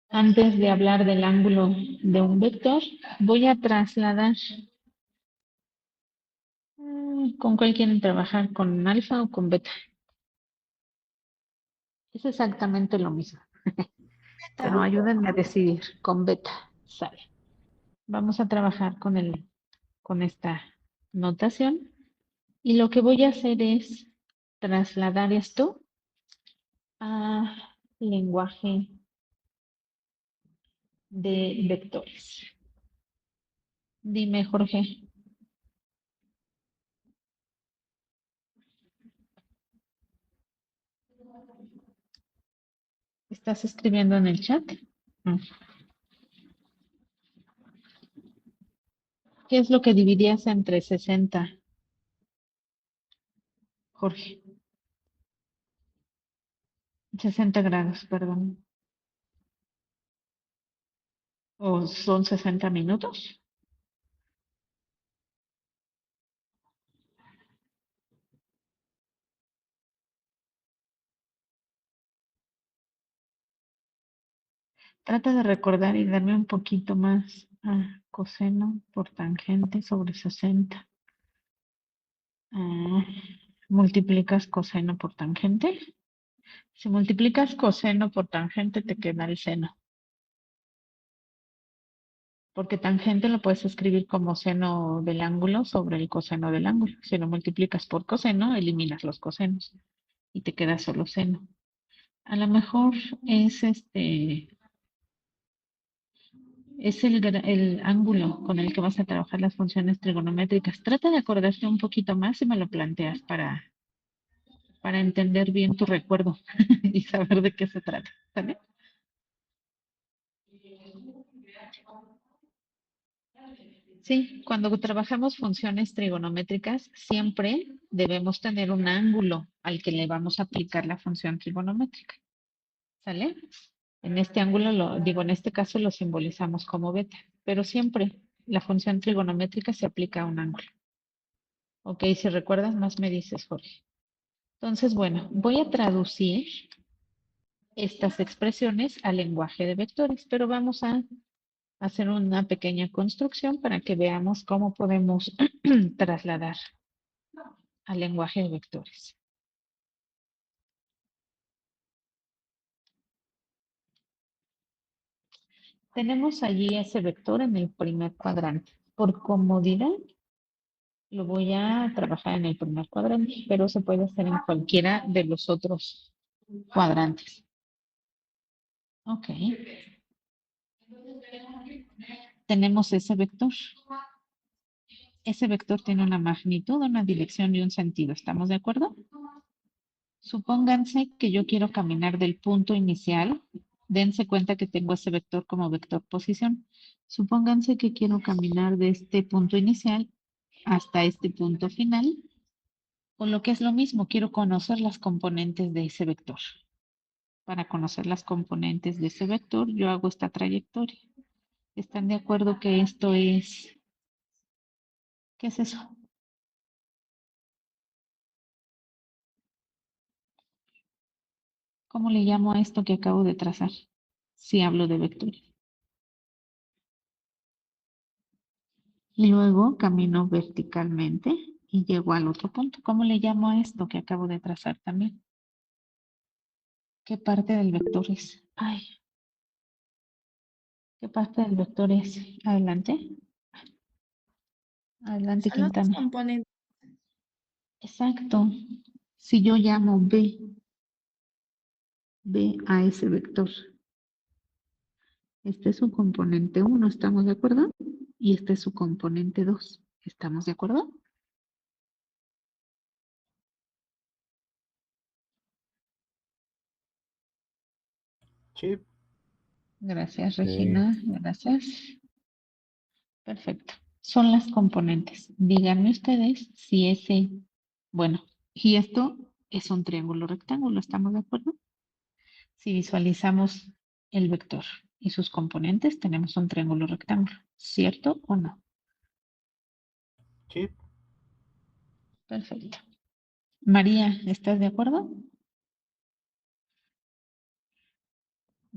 Antes de hablar del ángulo de un vector, voy a trasladar. ¿Con cuál quieren trabajar? ¿Con alfa o con beta? Es exactamente lo mismo. Pero ayúdenme a decidir. Con beta. Sale. Vamos a trabajar con esta notación. Y lo que voy a hacer es trasladar esto a lenguaje de vectores. Dime, Jorge. ¿Estás escribiendo en el chat? ¿Qué es lo que dividías entre 60, Jorge? 60 grados, perdón. ¿O son 60 minutos? Trata de recordar y darme un poquito más. Coseno por tangente sobre 60. ¿Multiplicas coseno por tangente? Si multiplicas coseno por tangente, te queda el seno. Porque tangente lo puedes escribir como seno del ángulo sobre el coseno del ángulo. Si lo multiplicas por coseno, eliminas los cosenos y te queda solo seno. A lo mejor es el ángulo con el que vas a trabajar las funciones trigonométricas. Trata de acordarte un poquito más si me lo planteas para entender bien tu recuerdo y saber de qué se trata. ¿Sale? Sí, cuando trabajamos funciones trigonométricas, siempre debemos tener un ángulo al que le vamos a aplicar la función trigonométrica. ¿Sale? En este ángulo, en este caso lo simbolizamos como beta, pero siempre la función trigonométrica se aplica a un ángulo. Ok, si recuerdas más me dices, Jorge. Entonces, bueno, voy a traducir estas expresiones al lenguaje de vectores, pero vamos a hacer una pequeña construcción para que veamos cómo podemos trasladar al lenguaje de vectores. Tenemos allí ese vector en el primer cuadrante. Por comodidad, lo voy a trabajar en el primer cuadrante, pero se puede hacer en cualquiera de los otros cuadrantes. Ok. Tenemos ese vector. Ese vector tiene una magnitud, una dirección y un sentido. ¿Estamos de acuerdo? Supónganse que yo quiero caminar del punto inicial. Dense cuenta que tengo ese vector como vector posición. Supónganse que quiero caminar de este punto inicial hasta este punto final. O lo que es lo mismo, quiero conocer las componentes de ese vector. Para conocer las componentes de ese vector, yo hago esta trayectoria. ¿Están de acuerdo que esto es... ¿Qué es eso? ¿Cómo le llamo a esto que acabo de trazar? Si hablo de vectores. Y luego camino verticalmente y llego al otro punto. ¿Cómo le llamo a esto que acabo de trazar también? ¿Qué parte del vector es? Ay, ¿qué parte del vector es? Adelante. Adelante, Son los Quintana. componentes. Exacto. Si yo llamo B a ese vector. Este es su componente 1, ¿estamos de acuerdo? Y este es su componente 2. ¿Estamos de acuerdo? Sí. Gracias, Regina. Gracias. Perfecto. Son las componentes. Díganme ustedes si ese, bueno, y esto es un triángulo rectángulo, ¿estamos de acuerdo? Si visualizamos el vector y sus componentes, tenemos un triángulo rectángulo, ¿cierto o no? Sí. Perfecto. María, ¿estás de acuerdo?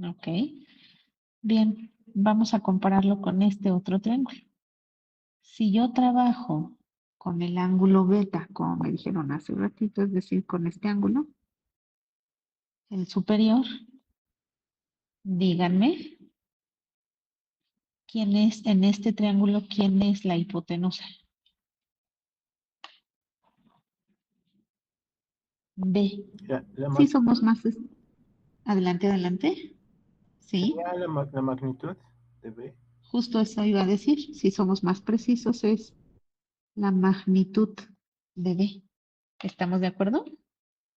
Ok. Bien, vamos a compararlo con este otro triángulo. Si yo trabajo con el ángulo beta, como me dijeron hace ratito, es decir, con este ángulo, el superior, díganme, ¿quién es en este triángulo, quién es la hipotenusa? B. Sí, somos más. Adelante, adelante. Sí. Sería la magnitud de B. Justo eso iba a decir. Si somos más precisos, es la magnitud de B. ¿Estamos de acuerdo?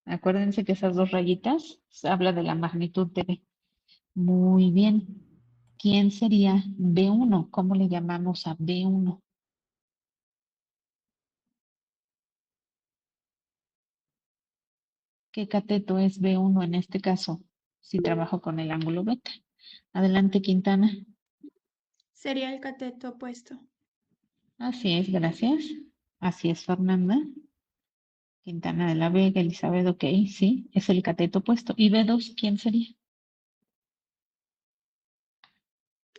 Acuérdense que esas dos rayitas habla de la magnitud de B. Muy bien. ¿Quién sería B1? ¿Cómo le llamamos a B1? ¿Qué cateto es B1 en este caso? Si trabajo con el ángulo beta. Adelante, Quintana. Sería el cateto opuesto. Así es, gracias. Así es, Fernanda. Quintana de la Vega, Elizabeth, ok, sí, es el cateto opuesto. ¿Y B2 quién sería?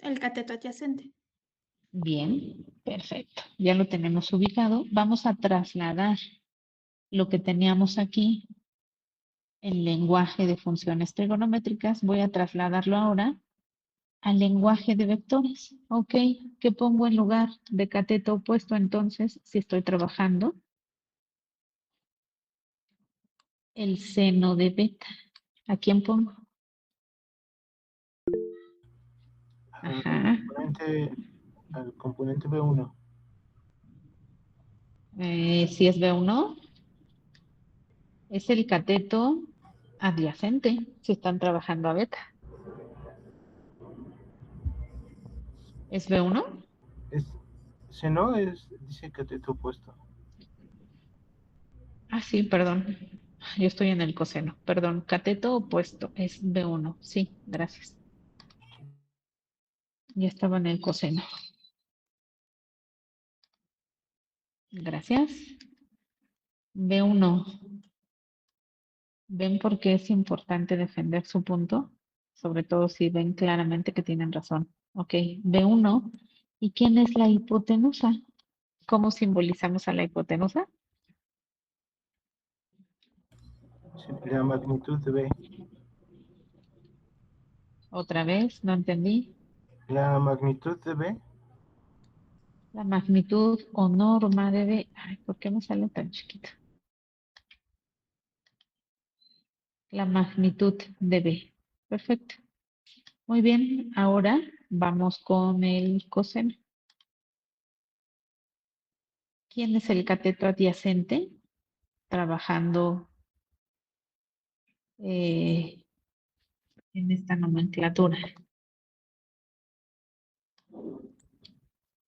El cateto adyacente. Bien, perfecto. Ya lo tenemos ubicado. Vamos a trasladar lo que teníamos aquí en lenguaje de funciones trigonométricas. Voy a trasladarlo ahora al lenguaje de vectores. Ok, ¿qué pongo en lugar de cateto opuesto entonces si estoy trabajando? El seno de beta. ¿A quién pongo? Ajá. Al componente B1. Si es B1, es el cateto adyacente si están trabajando a beta. ¿Es B1? Seno dice cateto opuesto. Ah, sí, perdón. Yo estoy en el coseno. Perdón, cateto opuesto es B1. Sí, gracias. Ya estaba en el coseno. Gracias. B1. ¿Ven por qué es importante defender su punto? Sobre todo si ven claramente que tienen razón. Ok, B1. ¿Y quién es la hipotenusa? ¿Cómo simbolizamos a la hipotenusa? La magnitud de B. Otra vez, no entendí. La magnitud de B. La magnitud o norma de B. Ay, ¿por qué me sale tan chiquita? La magnitud de B. Perfecto. Muy bien, ahora vamos con el coseno. ¿Quién es el cateto adyacente? Trabajando en esta nomenclatura.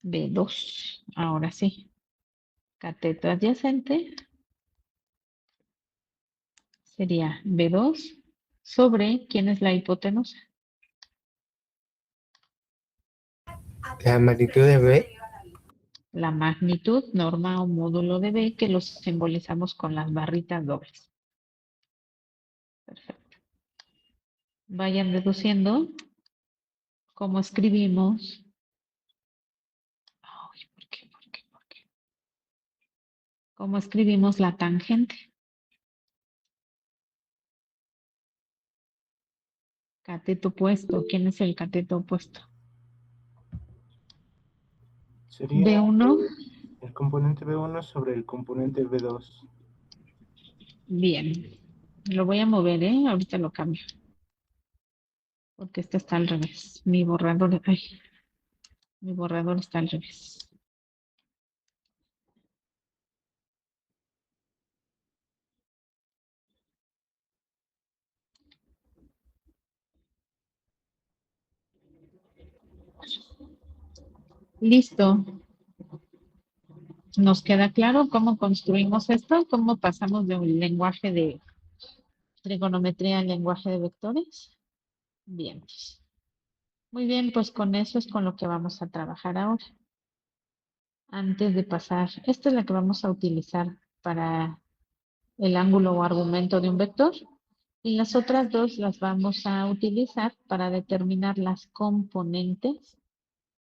B2. Ahora sí. Cateto adyacente sería B2 sobre ¿quién es la hipotenusa? La magnitud de B. La magnitud, norma o módulo de B, que los simbolizamos con las barritas dobles. Perfecto. Vayan deduciendo cómo escribimos. Ay, ¿por qué? ¿Cómo escribimos la tangente? Cateto opuesto. ¿Quién es el cateto opuesto? Sería B1. el componente B1 sobre el componente B2. Bien. Lo voy a mover, ¿eh? Ahorita lo cambio. Porque este está al revés. Mi borrador está al revés. Listo. ¿Nos queda claro cómo construimos esto? ¿Cómo pasamos de un lenguaje de trigonometría al lenguaje de vectores? Bien. Muy bien, pues con eso es con lo que vamos a trabajar ahora. Antes de pasar, esta es la que vamos a utilizar para el ángulo o argumento de un vector. Y las otras dos las vamos a utilizar para determinar las componentes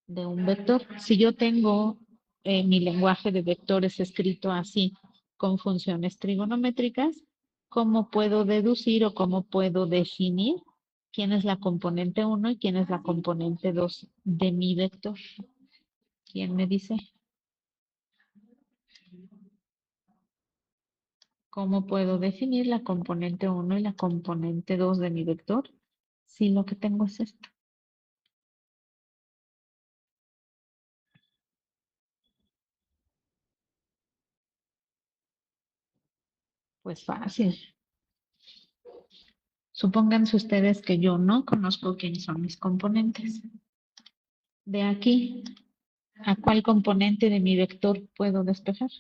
de un vector. Si yo tengo mi lenguaje de vectores escrito así, con funciones trigonométricas, ¿cómo puedo deducir o cómo puedo definir quién es la componente 1 y quién es la componente 2 de mi vector? ¿Quién me dice? ¿Cómo puedo definir la componente 1 y la componente 2 de mi vector si lo que tengo es esto? Pues fácil. Supónganse ustedes que yo no conozco quiénes son mis componentes. De aquí, ¿a cuál componente de mi vector puedo despejar?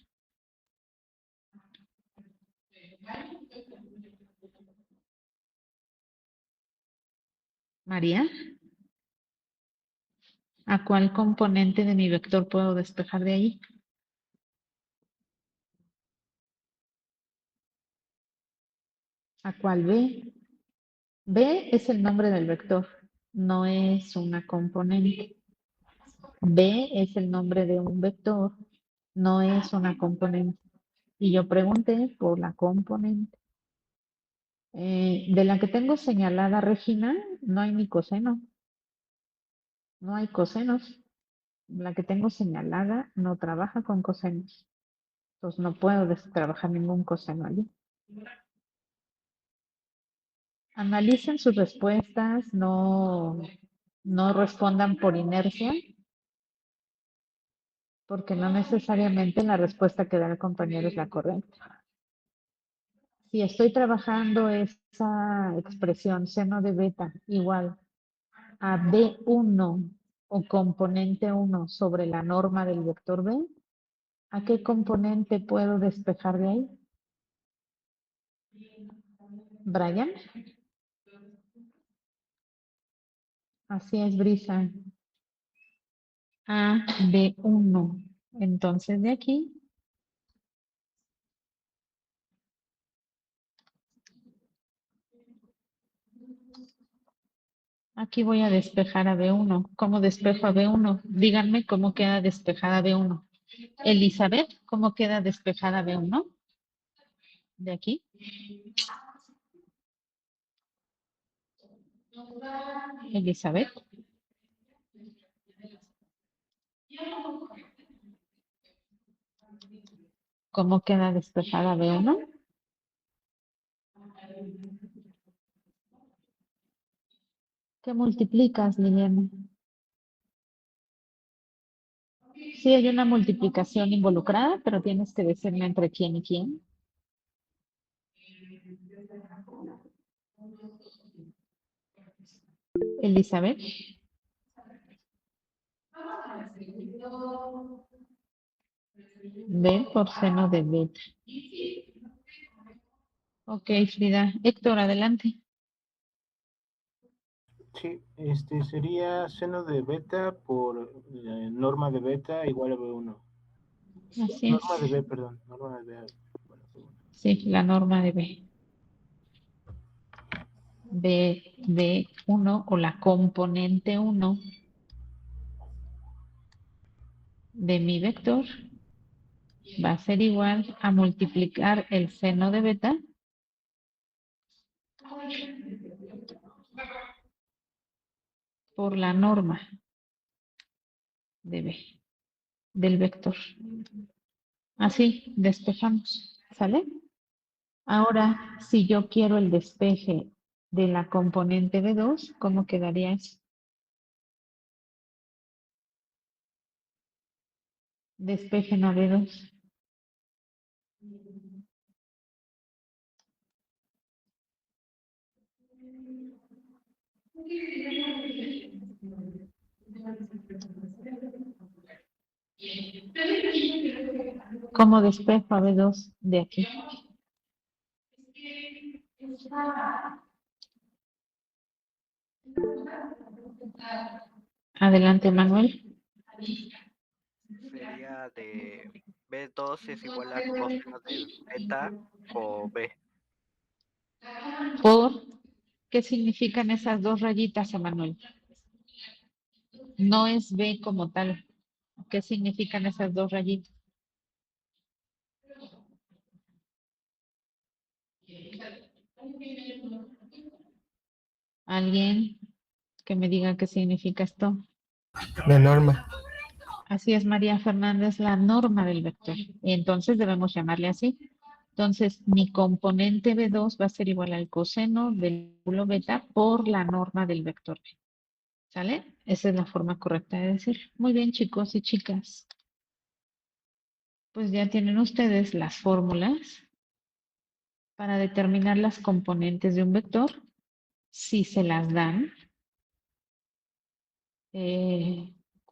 María, ¿a cuál componente de mi vector puedo despejar de ahí? ¿A cuál B? B es el nombre del vector, no es una componente. B es el nombre de un vector, no es una componente. Y yo pregunté por la componente. De la que tengo señalada Regina, no hay ni coseno. No hay cosenos. La que tengo señalada no trabaja con cosenos. Entonces no puedo trabajar ningún coseno allí. Analicen sus respuestas, no respondan por inercia, porque no necesariamente la respuesta que da el compañero es la correcta. Si estoy trabajando esa expresión seno de beta igual a B1 o componente 1 sobre la norma del vector B, ¿a qué componente puedo despejar de ahí? Brian. Así es, Brisa. A, B1. Entonces de aquí, aquí voy a despejar a B1. ¿Cómo despejo a B1? Díganme cómo queda despejada B1. Elizabeth, ¿cómo queda despejada B1? De aquí. Elizabeth. ¿Cómo queda despejada B1? ¿Qué multiplicas, Liliana? Sí, hay una multiplicación involucrada, pero tienes que decirme entre quién y quién. Elizabeth. B por seno de beta. Ok, Frida. Héctor, adelante. Sí, sería seno de beta por norma de beta igual a B1. Así Norma de es. B, perdón. Norma de B. Bueno, Sí, la norma de B. B1 o la componente 1 de mi vector va a ser igual a multiplicar el seno de beta por la norma de B, del vector. Así despejamos, ¿sale? Ahora, si yo quiero el despeje de la componente B2, ¿cómo quedaría eso? Despejen a B2. ¿Cómo despejo a B2 de aquí? Adelante, Manuel. Sería de B2 es igual a coseno de beta por B. ¿Por qué significan esas dos rayitas, Emanuel? No es B como tal. ¿Qué significan esas dos rayitas? ¿Alguien que me diga qué significa esto? La norma. Así es, María Fernández, la norma del vector. Entonces debemos llamarle así. Entonces, mi componente B2 va a ser igual al coseno del ángulo beta por la norma del vector B. ¿Sale? Esa es la forma correcta de decir. Muy bien, chicos y chicas. Pues ya tienen ustedes las fórmulas para determinar las componentes de un vector, si se las dan,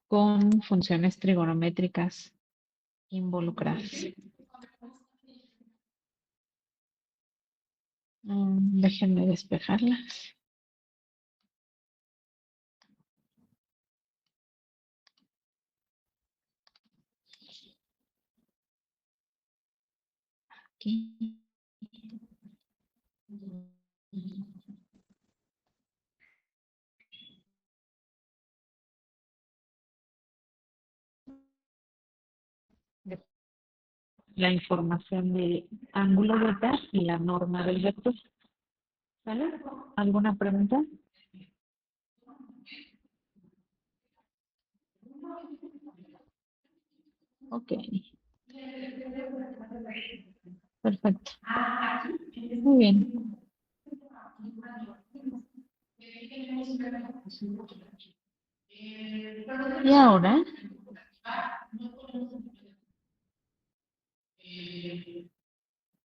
con funciones trigonométricas involucradas. Déjenme despejarlas. Aquí. La información de ángulo beta y la norma del vector. ¿Sale? ¿Alguna pregunta? Ok. Perfecto. Muy bien. Y ahora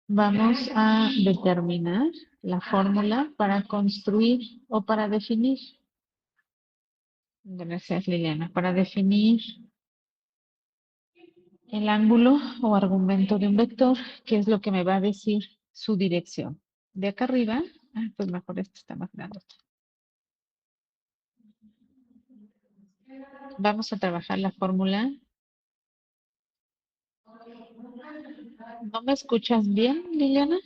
vamos a determinar la fórmula para construir o para definir. Gracias, Liliana. Para definir el ángulo o argumento de un vector, que es lo que me va a decir su dirección. De acá arriba, pues mejor esto está más grande. Vamos a trabajar la fórmula. ¿No me escuchas bien, Liliana?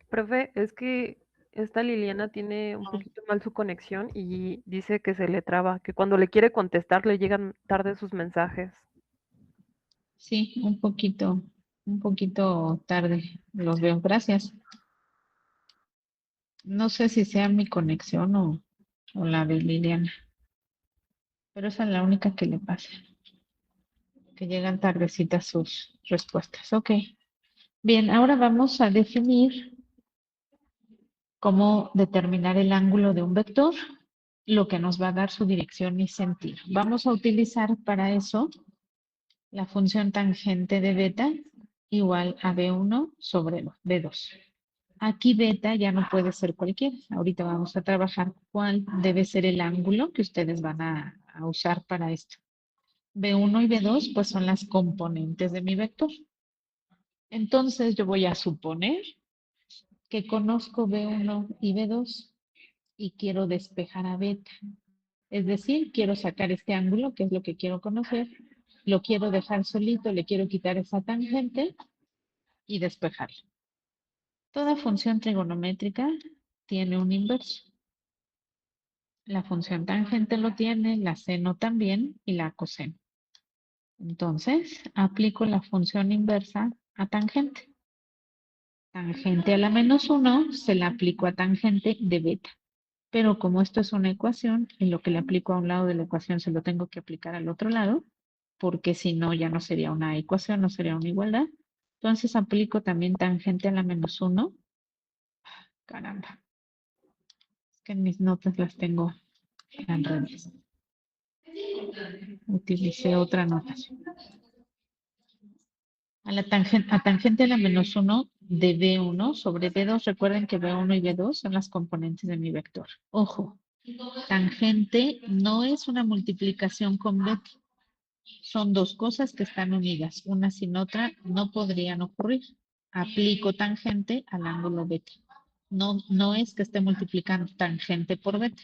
Profe, es que esta Liliana tiene un poquito mal su conexión y dice que se le traba, que cuando le quiere contestar le llegan tarde sus mensajes. Sí, un poquito tarde. Los veo. Gracias. No sé si sea mi conexión o la de Liliana, pero esa es la única que le pasa, que llegan tardecitas sus respuestas. Ok. Bien, ahora vamos a definir cómo determinar el ángulo de un vector, lo que nos va a dar su dirección y sentido. Vamos a utilizar para eso la función tangente de beta igual a B1 sobre B2. Aquí beta ya no puede ser cualquiera. Ahorita vamos a trabajar cuál debe ser el ángulo que ustedes van a usar para esto. B1 y B2 pues son las componentes de mi vector. Entonces yo voy a suponer que conozco B1 y B2 y quiero despejar a beta. Es decir, quiero sacar este ángulo, que es lo que quiero conocer, lo quiero dejar solito, le quiero quitar esa tangente y despejarlo. Toda función trigonométrica tiene un inverso. La función tangente lo tiene, la seno también y la coseno. Entonces, aplico la función inversa a tangente. Tangente a la -1 se la aplico a tangente de beta. Pero como esto es una ecuación, y lo que le aplico a un lado de la ecuación se lo tengo que aplicar al otro lado, porque si no ya no sería una ecuación, no sería una igualdad. Entonces aplico también tangente a la -1. Caramba. Es que en mis notas las tengo al revés. Utilicé otra notación. A tangente a la -1 de B1 sobre B2. Recuerden que B1 y B2 son las componentes de mi vector. Ojo, tangente no es una multiplicación con beta. Son dos cosas que están unidas. Una sin otra no podrían ocurrir. Aplico tangente al ángulo beta. No es que esté multiplicando tangente por beta.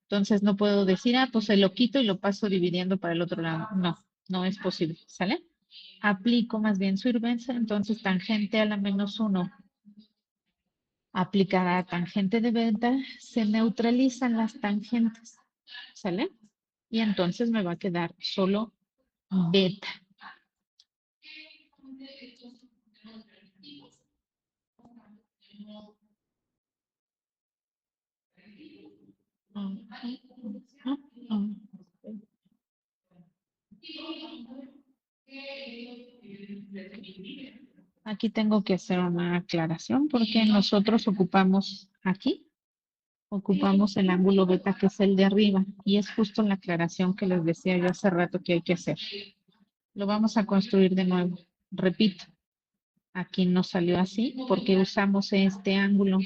Entonces no puedo decir, pues se lo quito y lo paso dividiendo para el otro lado. No, no es posible, ¿sale? Aplico más bien su inversa, entonces tangente a la -1 aplicada a tangente de beta, se neutralizan las tangentes, ¿sale? Y entonces me va a quedar solo beta. Aquí tengo que hacer una aclaración porque nosotros ocupamos el ángulo beta que es el de arriba y es justo la aclaración que les decía yo hace rato que hay que hacer. Lo vamos a construir de nuevo. Repito, aquí no salió así porque usamos este ángulo.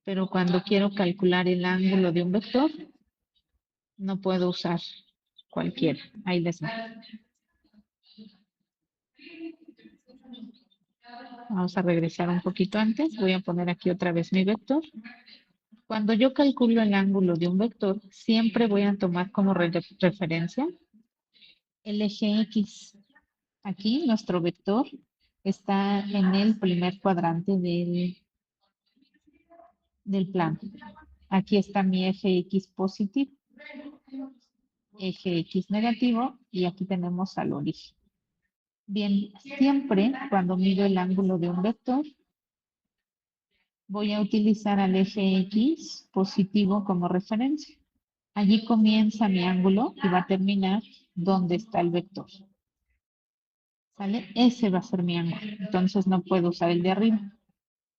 Pero cuando quiero calcular el ángulo de un vector, no puedo usar cualquiera. Ahí les va. Vamos a regresar un poquito antes. Voy a poner aquí otra vez mi vector. Cuando yo calculo el ángulo de un vector, siempre voy a tomar como referencia el eje X. Aquí nuestro vector está en el primer cuadrante del plano. Aquí está mi eje X positivo, eje X negativo y aquí tenemos al origen. Bien, siempre cuando mido el ángulo de un vector, voy a utilizar al eje X positivo como referencia. Allí comienza mi ángulo y va a terminar donde está el vector. ¿Sale? Ese va a ser mi ángulo. Entonces no puedo usar el de arriba.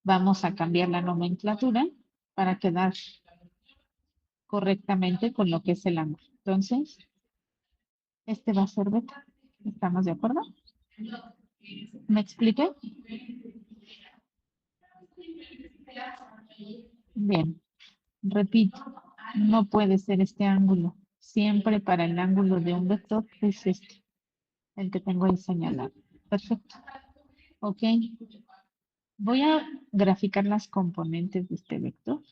Vamos a cambiar la nomenclatura para quedar correctamente con lo que es el ángulo. Entonces, este va a ser beta. ¿Estamos de acuerdo? ¿Me expliqué? Bien. Repito, no puede ser este ángulo. Siempre para el ángulo de un vector es este, el que tengo ahí señalado. Perfecto. Ok. Voy a graficar las componentes de este vector.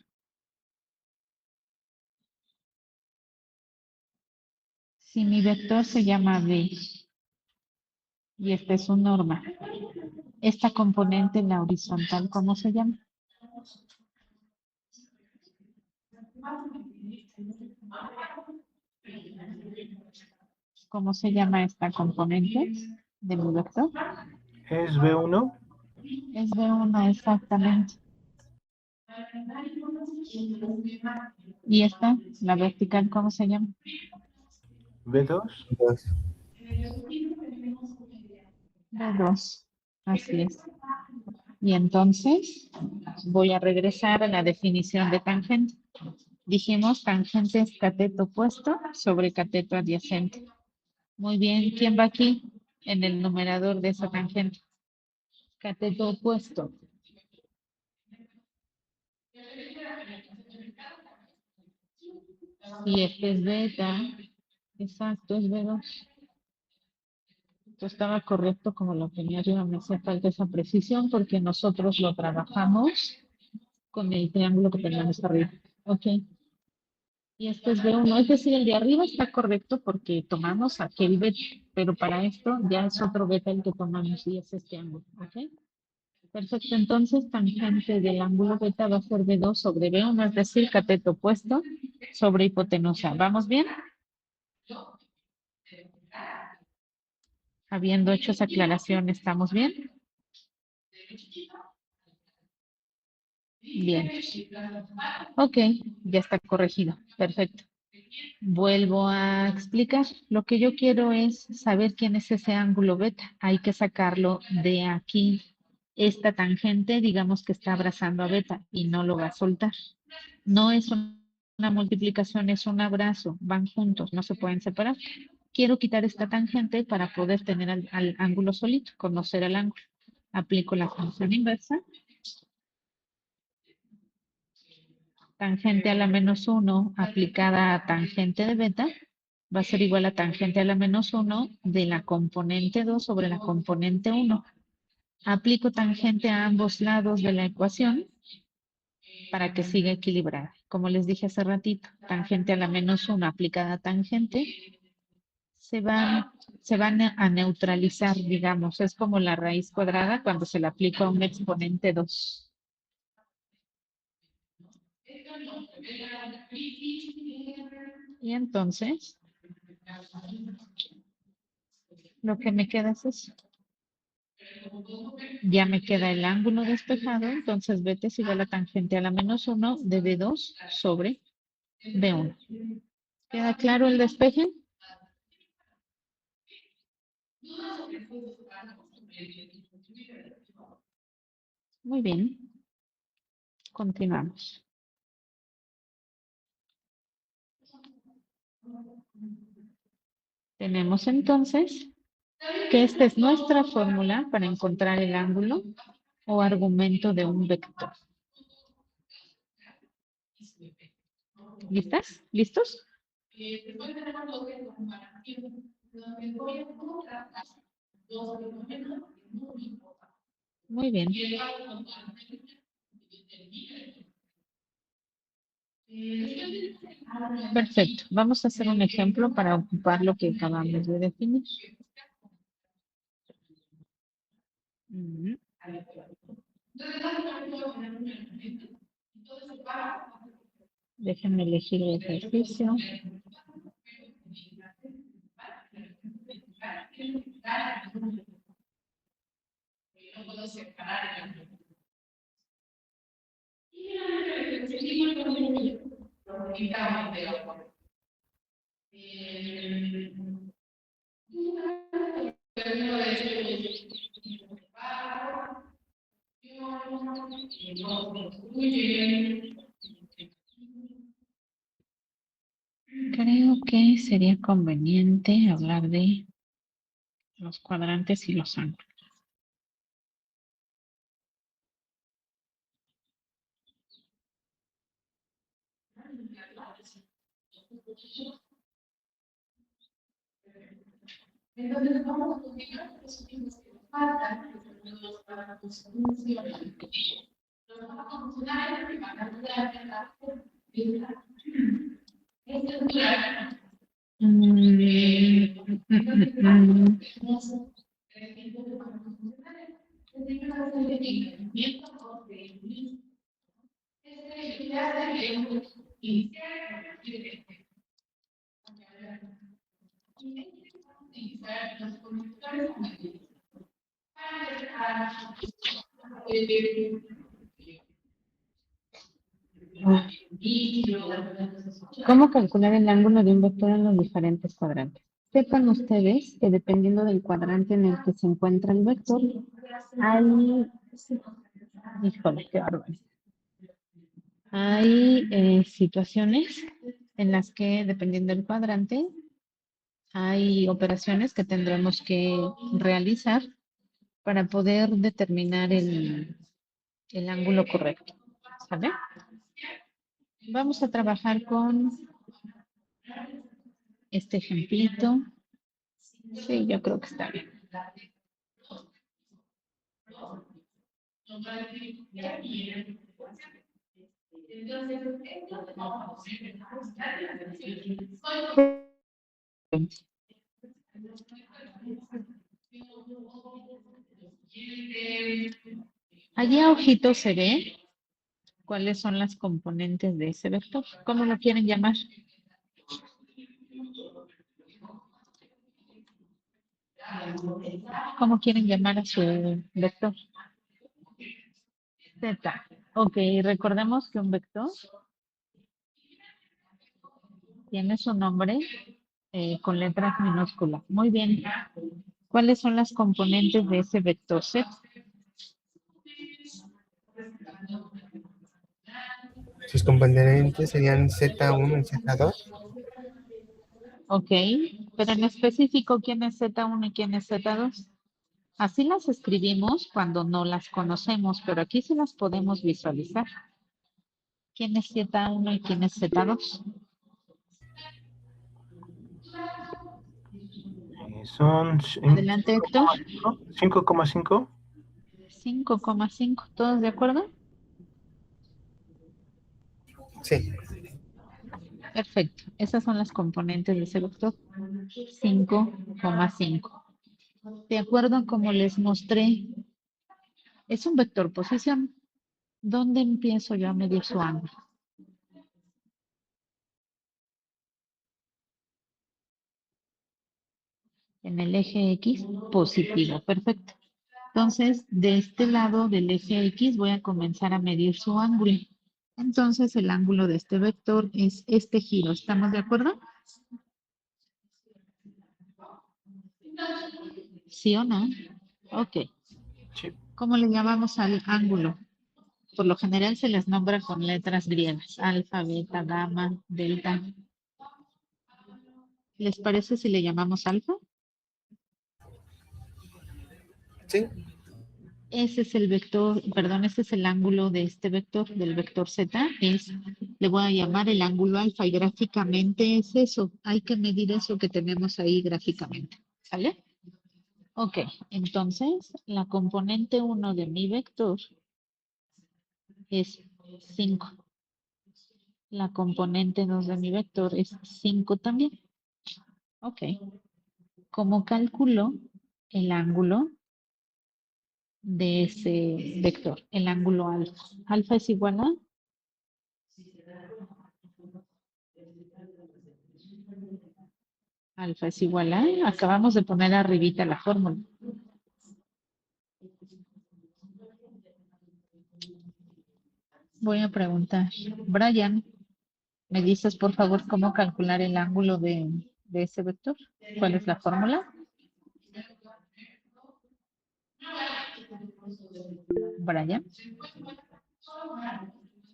Si mi vector se llama B y esta es su norma, esta componente en la horizontal, ¿cómo se llama? ¿Cómo se llama esta componente de mi vector? ¿Es B1? Es B1 exactamente. ¿Y esta, la vertical, cómo se llama? ¿B2? B2. Así es. Y entonces voy a regresar a la definición de tangente. Dijimos tangente es cateto opuesto sobre cateto adyacente. Muy bien, ¿quién va aquí en el numerador de esa tangente? Cateto opuesto. Y este es beta. Exacto, es B2. Esto estaba correcto como lo tenía yo, me hacía falta esa precisión porque nosotros lo trabajamos con el triángulo que teníamos arriba. Ok. Y este es B1, es decir, el de arriba está correcto porque tomamos aquel beta, pero para esto ya es otro beta el que tomamos y es este ángulo. Ok. Perfecto, entonces tangente del ángulo beta va a ser B2 sobre B1, es decir, cateto opuesto sobre hipotenusa. ¿Vamos bien? Habiendo hecho esa aclaración, ¿estamos bien? Bien. Ok, ya está corregido. Perfecto. Vuelvo a explicar. Lo que yo quiero es saber quién es ese ángulo beta. Hay que sacarlo de aquí. Esta tangente, digamos que está abrazando a beta y no lo va a soltar. No es una multiplicación, es un abrazo. Van juntos, no se pueden separar. Quiero quitar esta tangente para poder tener al ángulo solito, conocer el ángulo. Aplico la función inversa. Tangente a la -1 aplicada a tangente de beta va a ser igual a tangente a la -1 de la componente 2 sobre la componente 1. Aplico tangente a ambos lados de la ecuación para que siga equilibrada. Como les dije hace ratito, tangente a la -1 aplicada a tangente, se van a neutralizar, digamos. Es como la raíz cuadrada cuando se le aplica a un exponente 2. Y entonces, lo que me queda es eso. Ya me queda el ángulo despejado, entonces BT es igual a tangente a la -1 de B2 sobre B1. ¿Queda claro el despeje? Muy bien. Continuamos. Tenemos entonces que esta es nuestra fórmula para encontrar el ángulo o argumento de un vector. ¿Listas? ¿Listos? Muy bien. Perfecto. Vamos a hacer un ejemplo para ocupar lo que acabamos de definir. Déjenme elegir el ejercicio. Creo que sería conveniente hablar de los cuadrantes y los ángulos. ¿Cómo calcular el ángulo de un vector en los diferentes cuadrantes? Sepan ustedes que dependiendo del cuadrante en el que se encuentra el vector, hay... Híjole, qué bárbaro. Hay situaciones en las que, dependiendo del cuadrante, hay operaciones que tendremos que realizar para poder determinar el ángulo correcto. ¿Sale? Vamos a trabajar con este ejemplito. Sí, yo creo que está bien. Allí a ojito se ve cuáles son las componentes de ese vector. ¿Cómo lo quieren llamar? ¿Cómo quieren llamar a su vector? Z. Ok, recordemos que un vector tiene su nombre con letras minúsculas. Muy bien. ¿Cuáles son las componentes de ese vector Z? Sus componentes serían Z1 y Z2. Ok, pero en específico, ¿quién es Z1 y quién es Z2? Así las escribimos cuando no las conocemos, pero aquí sí las podemos visualizar. ¿Quién es Z1 y quién es Z2? Son Adelante, Héctor. 5,5. 5,5. ¿Todos de acuerdo? Sí. Perfecto. Esas son las componentes de ese vector. 5,5. De acuerdo a como les mostré, es un vector posición. ¿Dónde empiezo yo a medir su ángulo? En el eje X positivo. Perfecto. Entonces, de este lado del eje X voy a comenzar a medir su ángulo. Entonces, el ángulo de este vector es este giro. ¿Estamos de acuerdo? ¿Sí o no? Ok. Sí. ¿Cómo le llamamos al ángulo? Por lo general se les nombra con letras griegas. Alfa, beta, gamma, delta. ¿Les parece si le llamamos alfa? Sí. Ese es el vector, perdón, ese es el ángulo de este vector, del vector z, le voy a llamar el ángulo alfa y gráficamente es eso. Hay que medir eso que tenemos ahí gráficamente. ¿Sale? Ok, entonces la componente 1 de mi vector es 5. La componente 2 de mi vector es 5 también. Ok. ¿Cómo calculo el ángulo de ese vector? El ángulo alfa. Alfa es igual a alfa es igual a, acabamos de poner arribita la fórmula. Voy a preguntar, Brian, ¿me dices por favor cómo calcular el ángulo de ese vector? ¿Cuál es la fórmula? Brian.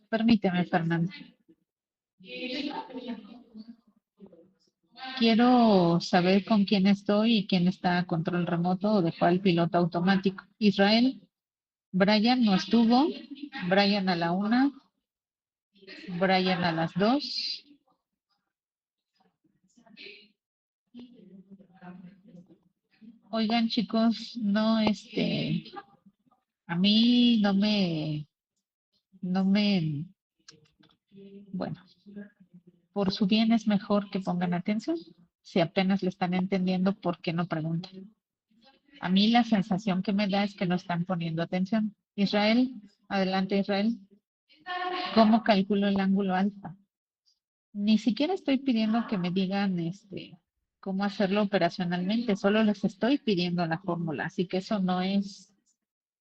Permíteme, Fernando. Quiero saber con quién estoy y quién está a control remoto o dejó al piloto automático. Israel, Brian no estuvo. Brian a la 1. Brian a las 2. Oigan, chicos, no, a mí bueno, por su bien es mejor que pongan atención. Si apenas le están entendiendo, ¿por qué no preguntan? A mí la sensación que me da es que no están poniendo atención. Israel, adelante Israel. ¿Cómo calculo el ángulo alfa? Ni siquiera estoy pidiendo que me digan cómo hacerlo operacionalmente, solo les estoy pidiendo la fórmula, así que eso no es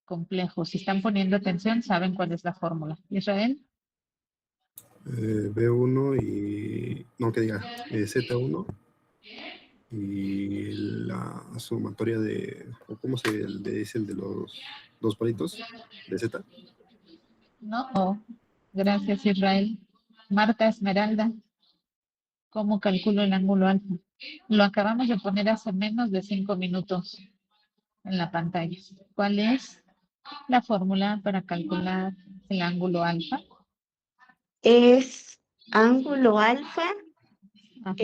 complejo. Si están poniendo atención, saben cuál es la fórmula. Israel. B1 y, no que diga, Z1 y la sumatoria de, o ¿cómo se le dice el de los dos palitos de Z? No, gracias Israel. Marta Esmeralda, ¿cómo calculo el ángulo alfa? Lo acabamos de poner hace menos de 5 minutos en la pantalla. ¿Cuál es la fórmula para calcular el ángulo alfa? Es ángulo alfa Ajá.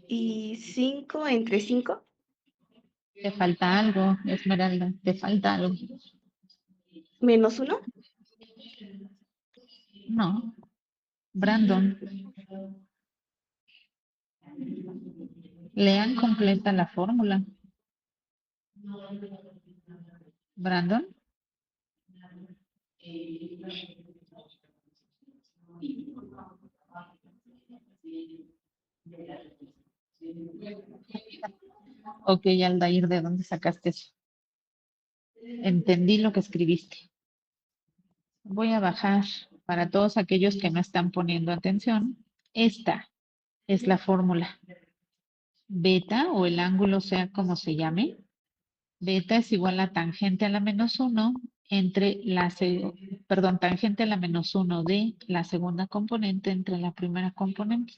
y 5 entre 5. Te falta algo, Esmeralda, te falta algo. ¿Menos 1? No, Brandon. Lean completa la fórmula. Brandon. Ok, Aldair, ¿de dónde sacaste eso? Entendí lo que escribiste. Voy a bajar para todos aquellos que no están poniendo atención. Esta es la fórmula. Beta o el ángulo sea como se llame. Beta es igual a tangente a la menos 1 entre tangente a la menos 1 de la segunda componente entre la primera componente.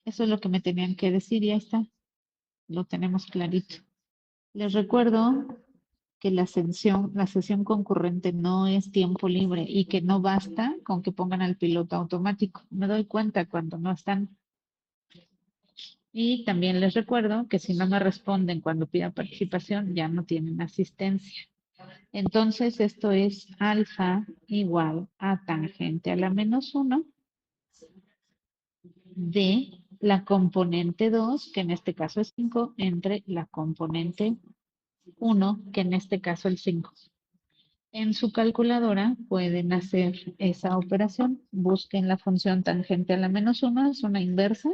Eso es lo que me tenían que decir y ya está. Lo tenemos clarito. Les recuerdo que la sesión concurrente no es tiempo libre y que no basta con que pongan al piloto automático. Me doy cuenta cuando no están. Y también les recuerdo que si no me responden cuando pida participación, ya no tienen asistencia. Entonces, esto es alfa igual a tangente a la -1 de la componente 2, que en este caso es 5, entre la componente 1, que en este caso es 5. En su calculadora pueden hacer esa operación. Busquen la función tangente a la -1, es una inversa,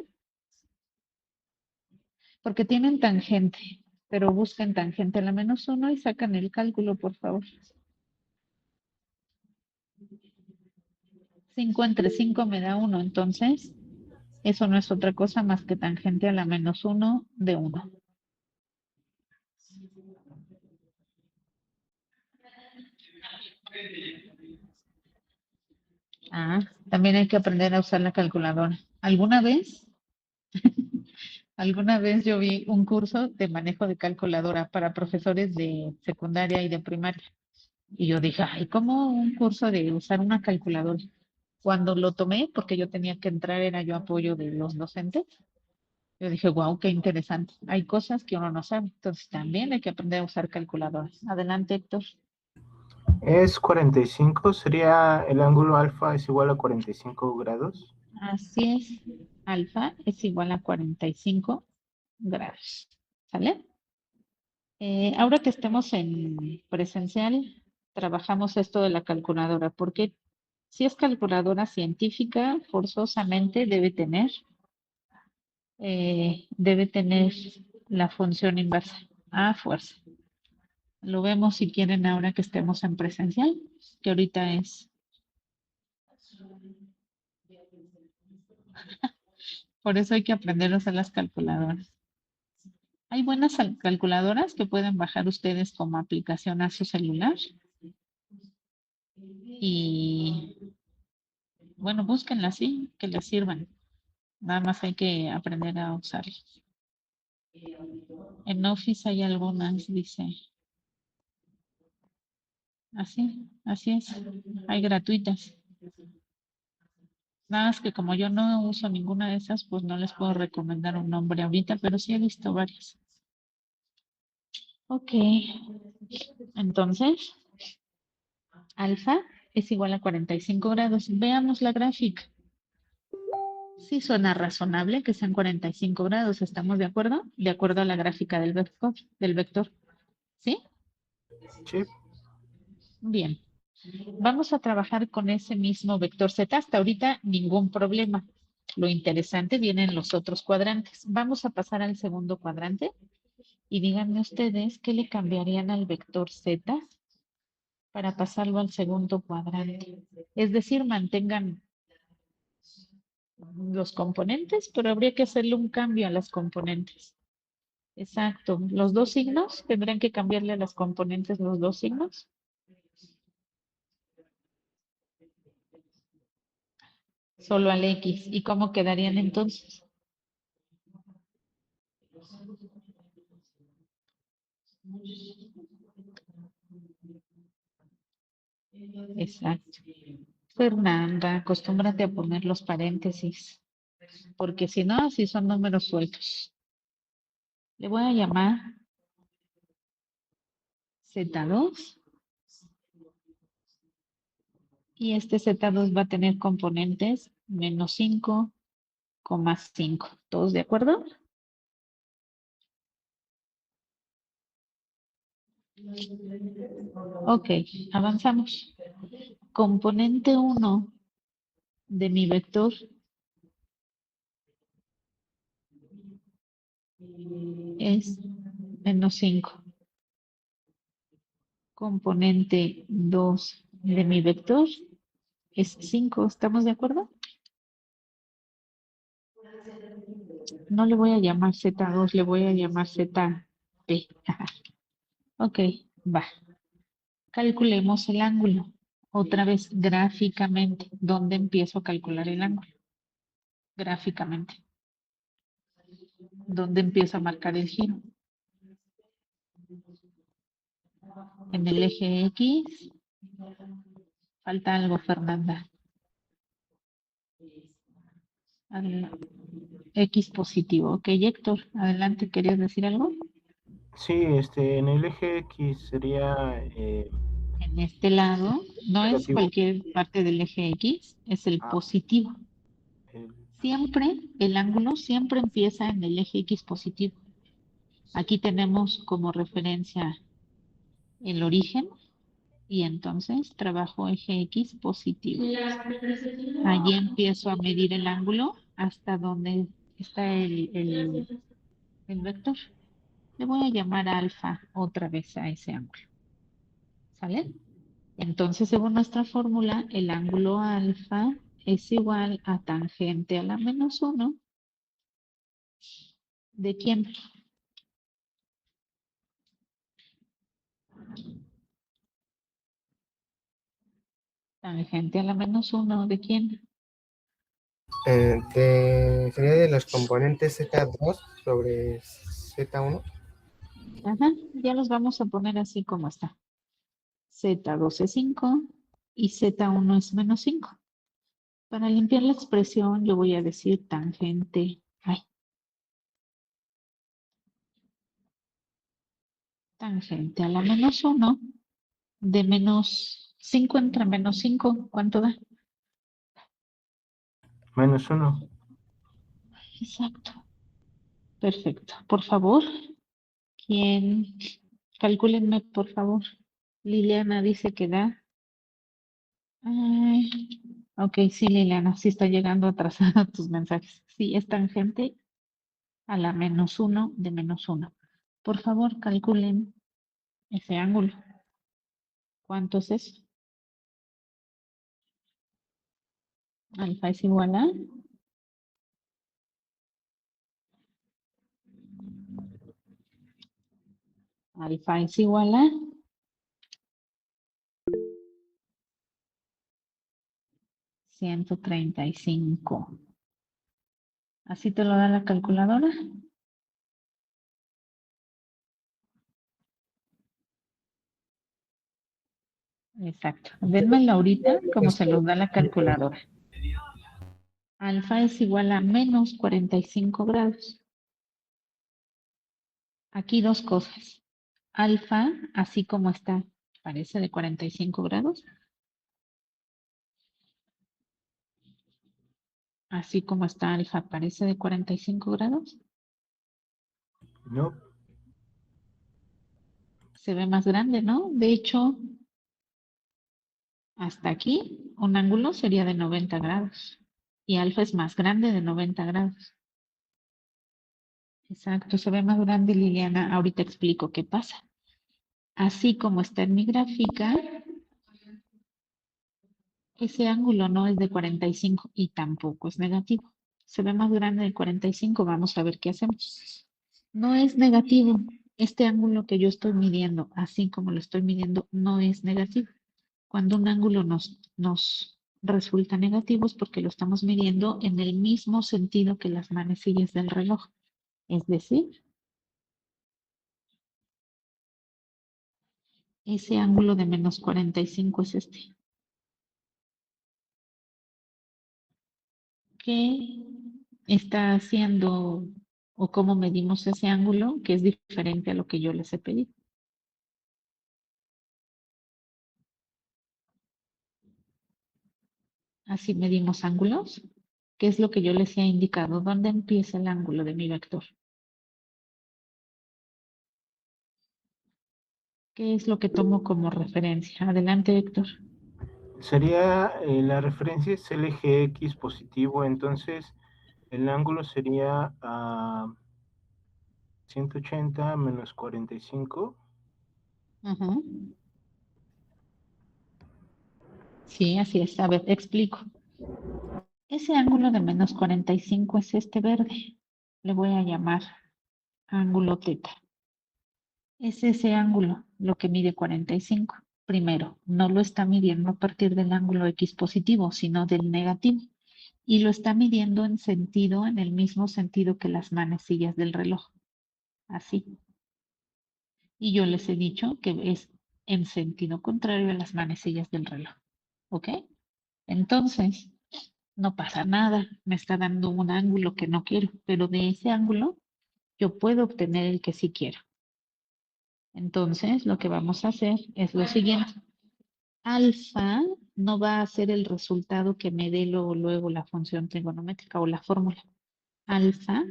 porque tienen tangente, pero busquen tangente a la -1 y sacan el cálculo, por favor. 5 entre 5 me da 1, entonces eso no es otra cosa más que tangente a la -1 de 1. Ah, también hay que aprender a usar la calculadora. Alguna vez yo vi un curso de manejo de calculadora para profesores de secundaria y de primaria. Y yo dije, ay, ¿cómo un curso de usar una calculadora? Cuando lo tomé, porque yo tenía que entrar, era yo apoyo de los docentes, yo dije, wow, qué interesante. Hay cosas que uno no sabe, entonces también hay que aprender a usar calculadoras. Adelante, Héctor. Es 45, sería el ángulo alfa es igual a 45 grados. Así es, alfa es igual a 45 grados. ¿Sale? Ahora que estemos en presencial, trabajamos esto de la calculadora, porque si es calculadora científica, forzosamente debe tener la función inversa a fuerza. Lo vemos si quieren ahora que estemos en presencial, que ahorita es. Por eso hay que aprender a usar las calculadoras. Hay buenas calculadoras que pueden bajar ustedes como aplicación a su celular. Y bueno, búsquenlas, sí, que les sirvan. Nada más hay que aprender a usarlas. En Office hay algunas, dice. Así es. Hay gratuitas. Nada más que como yo no uso ninguna de esas, pues no les puedo recomendar un nombre ahorita, pero sí he visto varias. Ok. Entonces, alfa es igual a 45 grados. Veamos la gráfica. Sí suena razonable que sean 45 grados, ¿estamos de acuerdo? De acuerdo a la gráfica del vector. ¿Sí? Sí. Bien. Vamos a trabajar con ese mismo vector Z. Hasta ahorita ningún problema. Lo interesante viene en los otros cuadrantes. Vamos a pasar al segundo cuadrante y díganme ustedes qué le cambiarían al vector Z para pasarlo al segundo cuadrante. Es decir, mantengan los componentes, pero habría que hacerle un cambio a las componentes. Exacto. Los dos signos, tendrán que cambiarle a las componentes los dos signos. Solo al X. ¿Y cómo quedarían entonces? Exacto. Fernanda, acostúmbrate a poner los paréntesis, porque si no, así son números sueltos. Le voy a llamar Z2 y este Z2 va a tener componentes menos 5,5. ¿Todos de acuerdo? Ok, avanzamos. Componente 1 de mi vector es menos 5. Componente 2 de mi vector es 5. ¿Estamos de acuerdo? No le voy a llamar Z2, le voy a llamar ZP. Ok, va. Calculemos el ángulo. Otra vez gráficamente. ¿Dónde empiezo a calcular el ángulo? Gráficamente. ¿Dónde empiezo a marcar el giro? En el eje X. Falta algo, Fernanda. X positivo. Ok, Héctor, adelante, ¿querías decir algo? Sí, en el eje X sería En este lado, no es negativo. cualquier parte del eje X, es el Ah, positivo. el- Siempre, el ángulo siempre empieza en el eje X positivo. Aquí tenemos como referencia el origen y entonces trabajo eje X positivo. Allí empiezo a medir el ángulo hasta donde está el vector. Le voy a llamar alfa otra vez a ese ángulo. ¿Sale? Entonces, según nuestra fórmula, el ángulo alfa es igual a tangente a la -1. ¿De quién? Tangente a la -1, ¿de quién? Sería de los componentes Z2 sobre Z1. Ajá, ya los vamos a poner así como está. Z2 es 5 y Z1 es -5. Para limpiar la expresión, yo voy a decir tangente a la -1 de -5 entre -5, ¿cuánto da? -1. Exacto. Perfecto. Por favor, ¿quién? Calcúlenme, por favor. Liliana dice que da. Ay, ok, sí, Liliana, sí está llegando atrasada tus mensajes. Sí, es tangente a la -1 de -1. Por favor, calculen ese ángulo. ¿Cuánto es eso? Alfa es igual a alfa es igual a 135. ¿Así te lo da la calculadora? Exacto. Denmelo ahorita como se los da la calculadora. Alfa es igual a -45 grados. Aquí dos cosas. Alfa, así como está, parece de 45 grados. Así como está alfa, parece de 45 grados. No, Se ve más grande, ¿no? De hecho, hasta aquí un ángulo sería de 90 grados. Y alfa es más grande de 90 grados. Exacto, se ve más grande, Liliana. Ahorita explico qué pasa. Así como está en mi gráfica, ese ángulo no es de 45 y tampoco es negativo. Se ve más grande de 45, vamos a ver qué hacemos. No es negativo. Este ángulo que yo estoy midiendo, así como lo estoy midiendo, no es negativo. Cuando un ángulo nos resulta negativo es porque lo estamos midiendo en el mismo sentido que las manecillas del reloj. Es decir, ese ángulo de -45 es este. ¿Qué está haciendo o cómo medimos ese ángulo que es diferente a lo que yo les he pedido? Así medimos ángulos. ¿Qué es lo que yo les he indicado? ¿Dónde empieza el ángulo de mi vector? ¿Qué es lo que tomo como referencia? Adelante, Héctor. sería la referencia es el eje X positivo, entonces el ángulo sería a 180 menos 45. Ajá. Sí, así es. A ver, explico. Ese ángulo de -45 es este verde. Le voy a llamar ángulo teta. Es ese ángulo lo que mide 45. Primero, no lo está midiendo a partir del ángulo X positivo, sino del negativo. Y lo está midiendo en el mismo sentido que las manecillas del reloj. Así. Y yo les he dicho que es en sentido contrario a las manecillas del reloj. ¿Ok? Entonces, no pasa nada. Me está dando un ángulo que no quiero, pero de ese ángulo yo puedo obtener el que sí quiero. Entonces, lo que vamos a hacer es lo siguiente. Alfa no va a ser el resultado que me dé luego la función trigonométrica o la fórmula. Alfa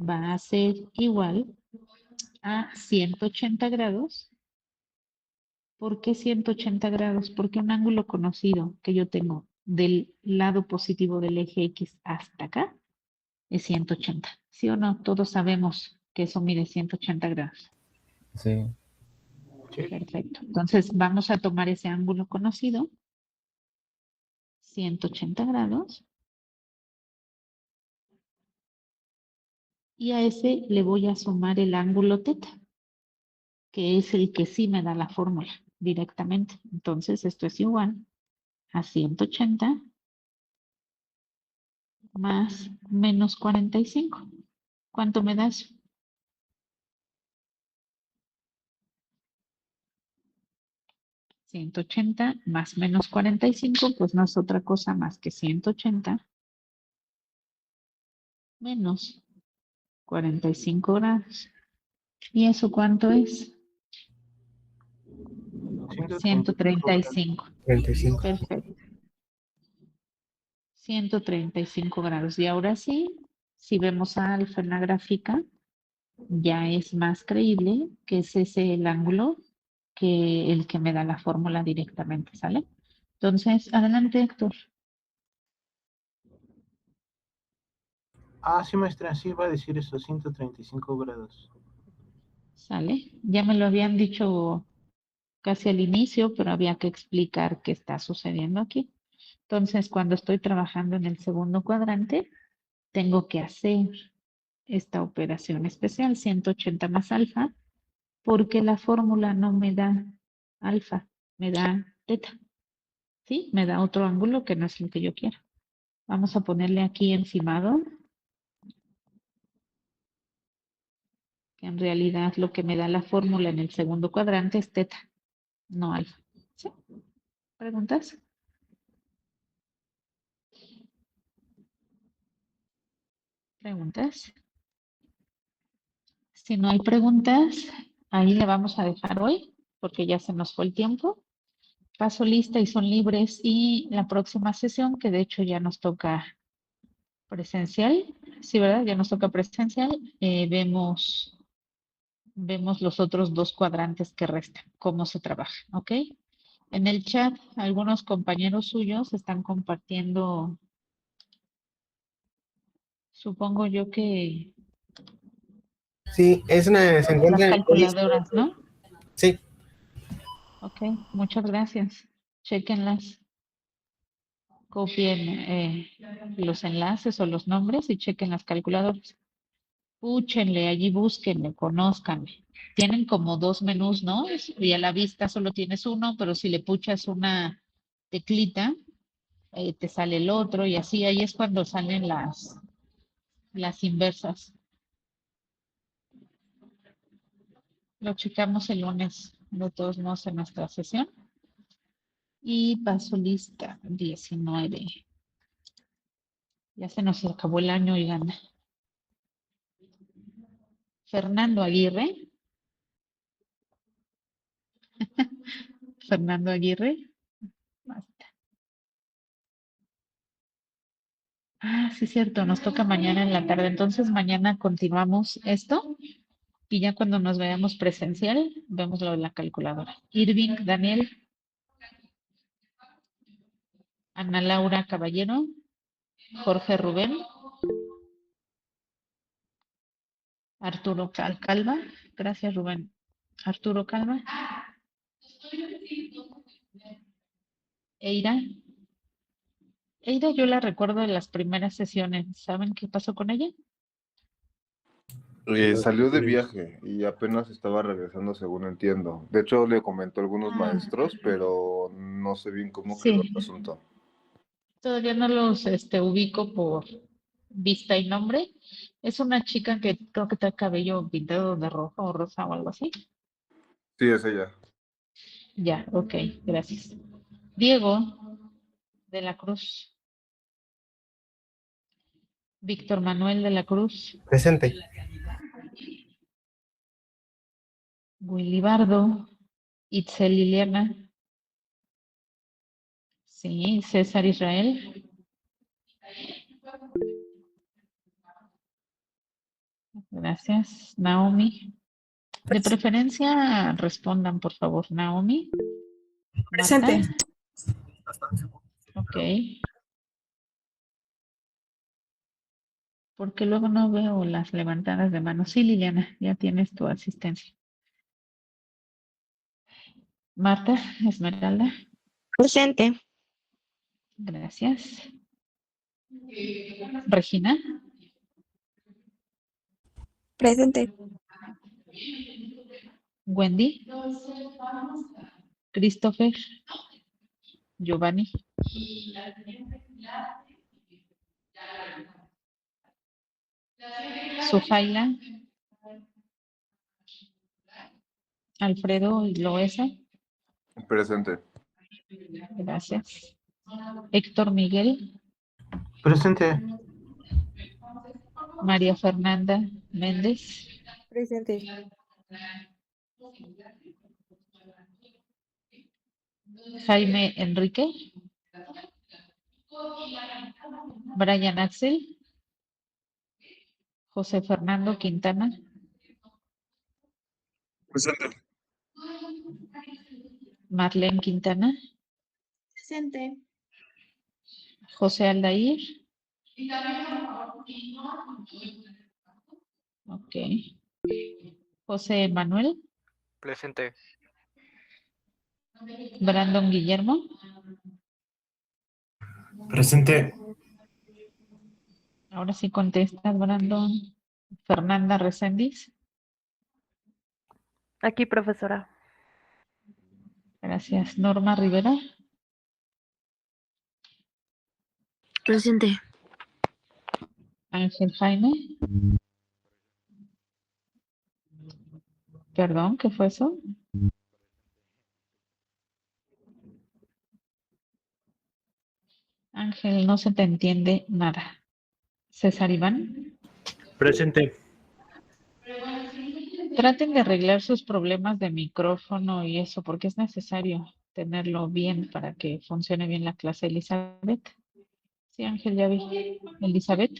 va a ser igual a 180 grados. ¿Por qué 180 grados? Porque un ángulo conocido que yo tengo del lado positivo del eje X hasta acá es 180. ¿Sí o no? Todos sabemos que eso mide 180 grados. Sí. Perfecto. Entonces vamos a tomar ese ángulo conocido, 180 grados, y a ese le voy a sumar el ángulo teta, que es el que sí me da la fórmula directamente. Entonces esto es igual a 180 más menos 45. ¿Cuánto me das? 180 más menos 45, pues no es otra cosa más que 180 menos 45 grados. ¿Y eso cuánto es? 135. 35. Perfecto. 135 grados. Y ahora sí, si vemos a alfa en la gráfica, ya es más creíble que es ese el ángulo que el que me da la fórmula directamente, ¿sale? Entonces, adelante, Héctor. Sí, maestra, sí va a decir eso, 135 grados. ¿Sale? Ya me lo habían dicho casi al inicio, pero había que explicar qué está sucediendo aquí. Entonces, cuando estoy trabajando en el segundo cuadrante, tengo que hacer esta operación especial, 180 más alfa, porque la fórmula no me da alfa, me da teta. ¿Sí? Me da otro ángulo que no es el que yo quiero. Vamos a ponerle aquí encimado, que en realidad lo que me da la fórmula en el segundo cuadrante es teta, no alfa. ¿Sí? ¿Preguntas? ¿Preguntas? Si no hay preguntas, ahí le vamos a dejar hoy, porque ya se nos fue el tiempo. Paso lista y son libres. Y la próxima sesión, que de hecho ya nos toca presencial, sí, ¿verdad? Ya nos toca presencial. Vemos los otros dos cuadrantes que restan, cómo se trabaja, ¿ok? En el chat, algunos compañeros suyos están compartiendo, supongo yo que Sí, se las encuentra en el códice. calculadoras, ¿no? Sí. Ok, muchas gracias. Chequenlas, copien los enlaces o los nombres y chequen las calculadoras. Púchenle, allí búsquenle, conózcanle. Tienen como dos menús, ¿no? Y a la vista solo tienes uno, pero si le puchas una teclita, te sale el otro y así, ahí es cuando salen las inversas. Lo checamos el lunes, de todos modos, en nuestra sesión. Y paso lista, 19. Ya se nos acabó el año, oigan. Fernando Aguirre. Fernando Aguirre. Basta. Sí, cierto, nos toca mañana en la tarde. Entonces mañana continuamos esto y ya cuando nos veamos presencial, vemos lo de la calculadora. Irving, Daniel, Ana Laura Caballero, Jorge Rubén, Arturo Calva. Gracias, Rubén. Arturo Calva. Eira. Eira, yo la recuerdo de las primeras sesiones. ¿Saben qué pasó con ella? Salió de viaje y apenas estaba regresando, según entiendo. De hecho, le comentó a algunos maestros, pero no sé bien cómo quedó el asunto. Todavía no los ubico por vista y nombre. Es una chica que creo que trae cabello pintado de rojo o rosa o algo así. Sí, es ella. Ya, ok, gracias. Diego de la Cruz. Víctor Manuel de la Cruz. Presente. Wilibardo, Itzel Liliana. Sí, César Israel. Gracias. Naomi. De preferencia, respondan, por favor. Naomi. Presente. Marta. Ok. Porque luego no veo las levantadas de manos. Sí, Liliana, ya tienes tu asistencia. Marta, Esmeralda. Presente. Gracias. Regina. Presente. Wendy. Christopher. Giovanni. Sujaila. Alfredo y Loesa. Presente. Gracias. Héctor Miguel. Presente. María Fernanda Méndez. Presente. Jaime Enrique. Brian Axel. José Fernando Quintana. Presente. Marlene Quintana. Presente. José Aldair. Ok. José Manuel. Presente. Brandon Guillermo. Presente. Ahora sí contestas, Brandon. Fernanda Reséndiz. Aquí, profesora. Gracias. Norma Rivera. Presente. Ángel Jaime. Perdón, ¿qué fue eso? Ángel, no se te entiende nada. César Iván. Presente. Traten de arreglar sus problemas de micrófono y eso, porque es necesario tenerlo bien para que funcione bien la clase. Elizabeth. Sí, Ángel, ya vi. Elizabeth.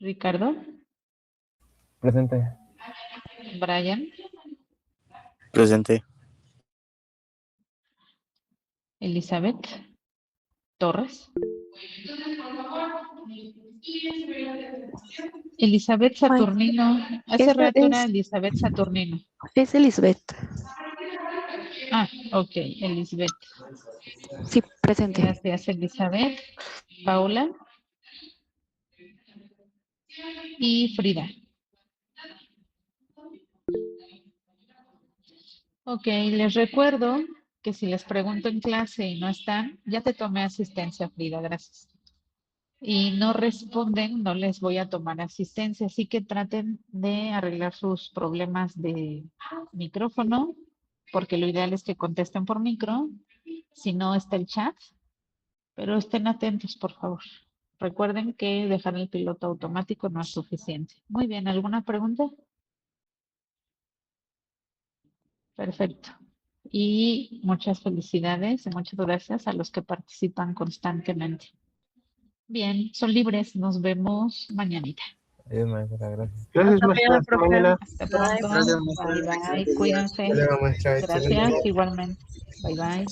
Ricardo. Presente. Brian. Presente. Elizabeth Torres. Elizabeth Saturnino. Hace rato era Elizabeth Saturnino. Es Elizabeth. Ah, ok, Elizabeth. Sí, presente. Gracias, Elizabeth. Paula. Y Frida. Ok, les recuerdo que si les pregunto en clase y no están, ya te tomé asistencia, Frida, gracias. Y no responden, no les voy a tomar asistencia, así que traten de arreglar sus problemas de micrófono, porque lo ideal es que contesten por micro, si no está el chat, pero estén atentos, por favor. Recuerden que dejar el piloto automático no es suficiente. Muy bien, ¿alguna pregunta? Perfecto. Y muchas felicidades y muchas gracias a los que participan constantemente. Bien, son libres. Nos vemos mañanita. Adiós, maestra, gracias. Gracias, Hasta maestra. mañana, Hasta profe. mañana. Hasta pronto. Gracias, maestra. Bye, bye. Excelente día. Cuídense. Hasta luego, maestra. Excelente Gracias, día. igualmente. Bye, bye.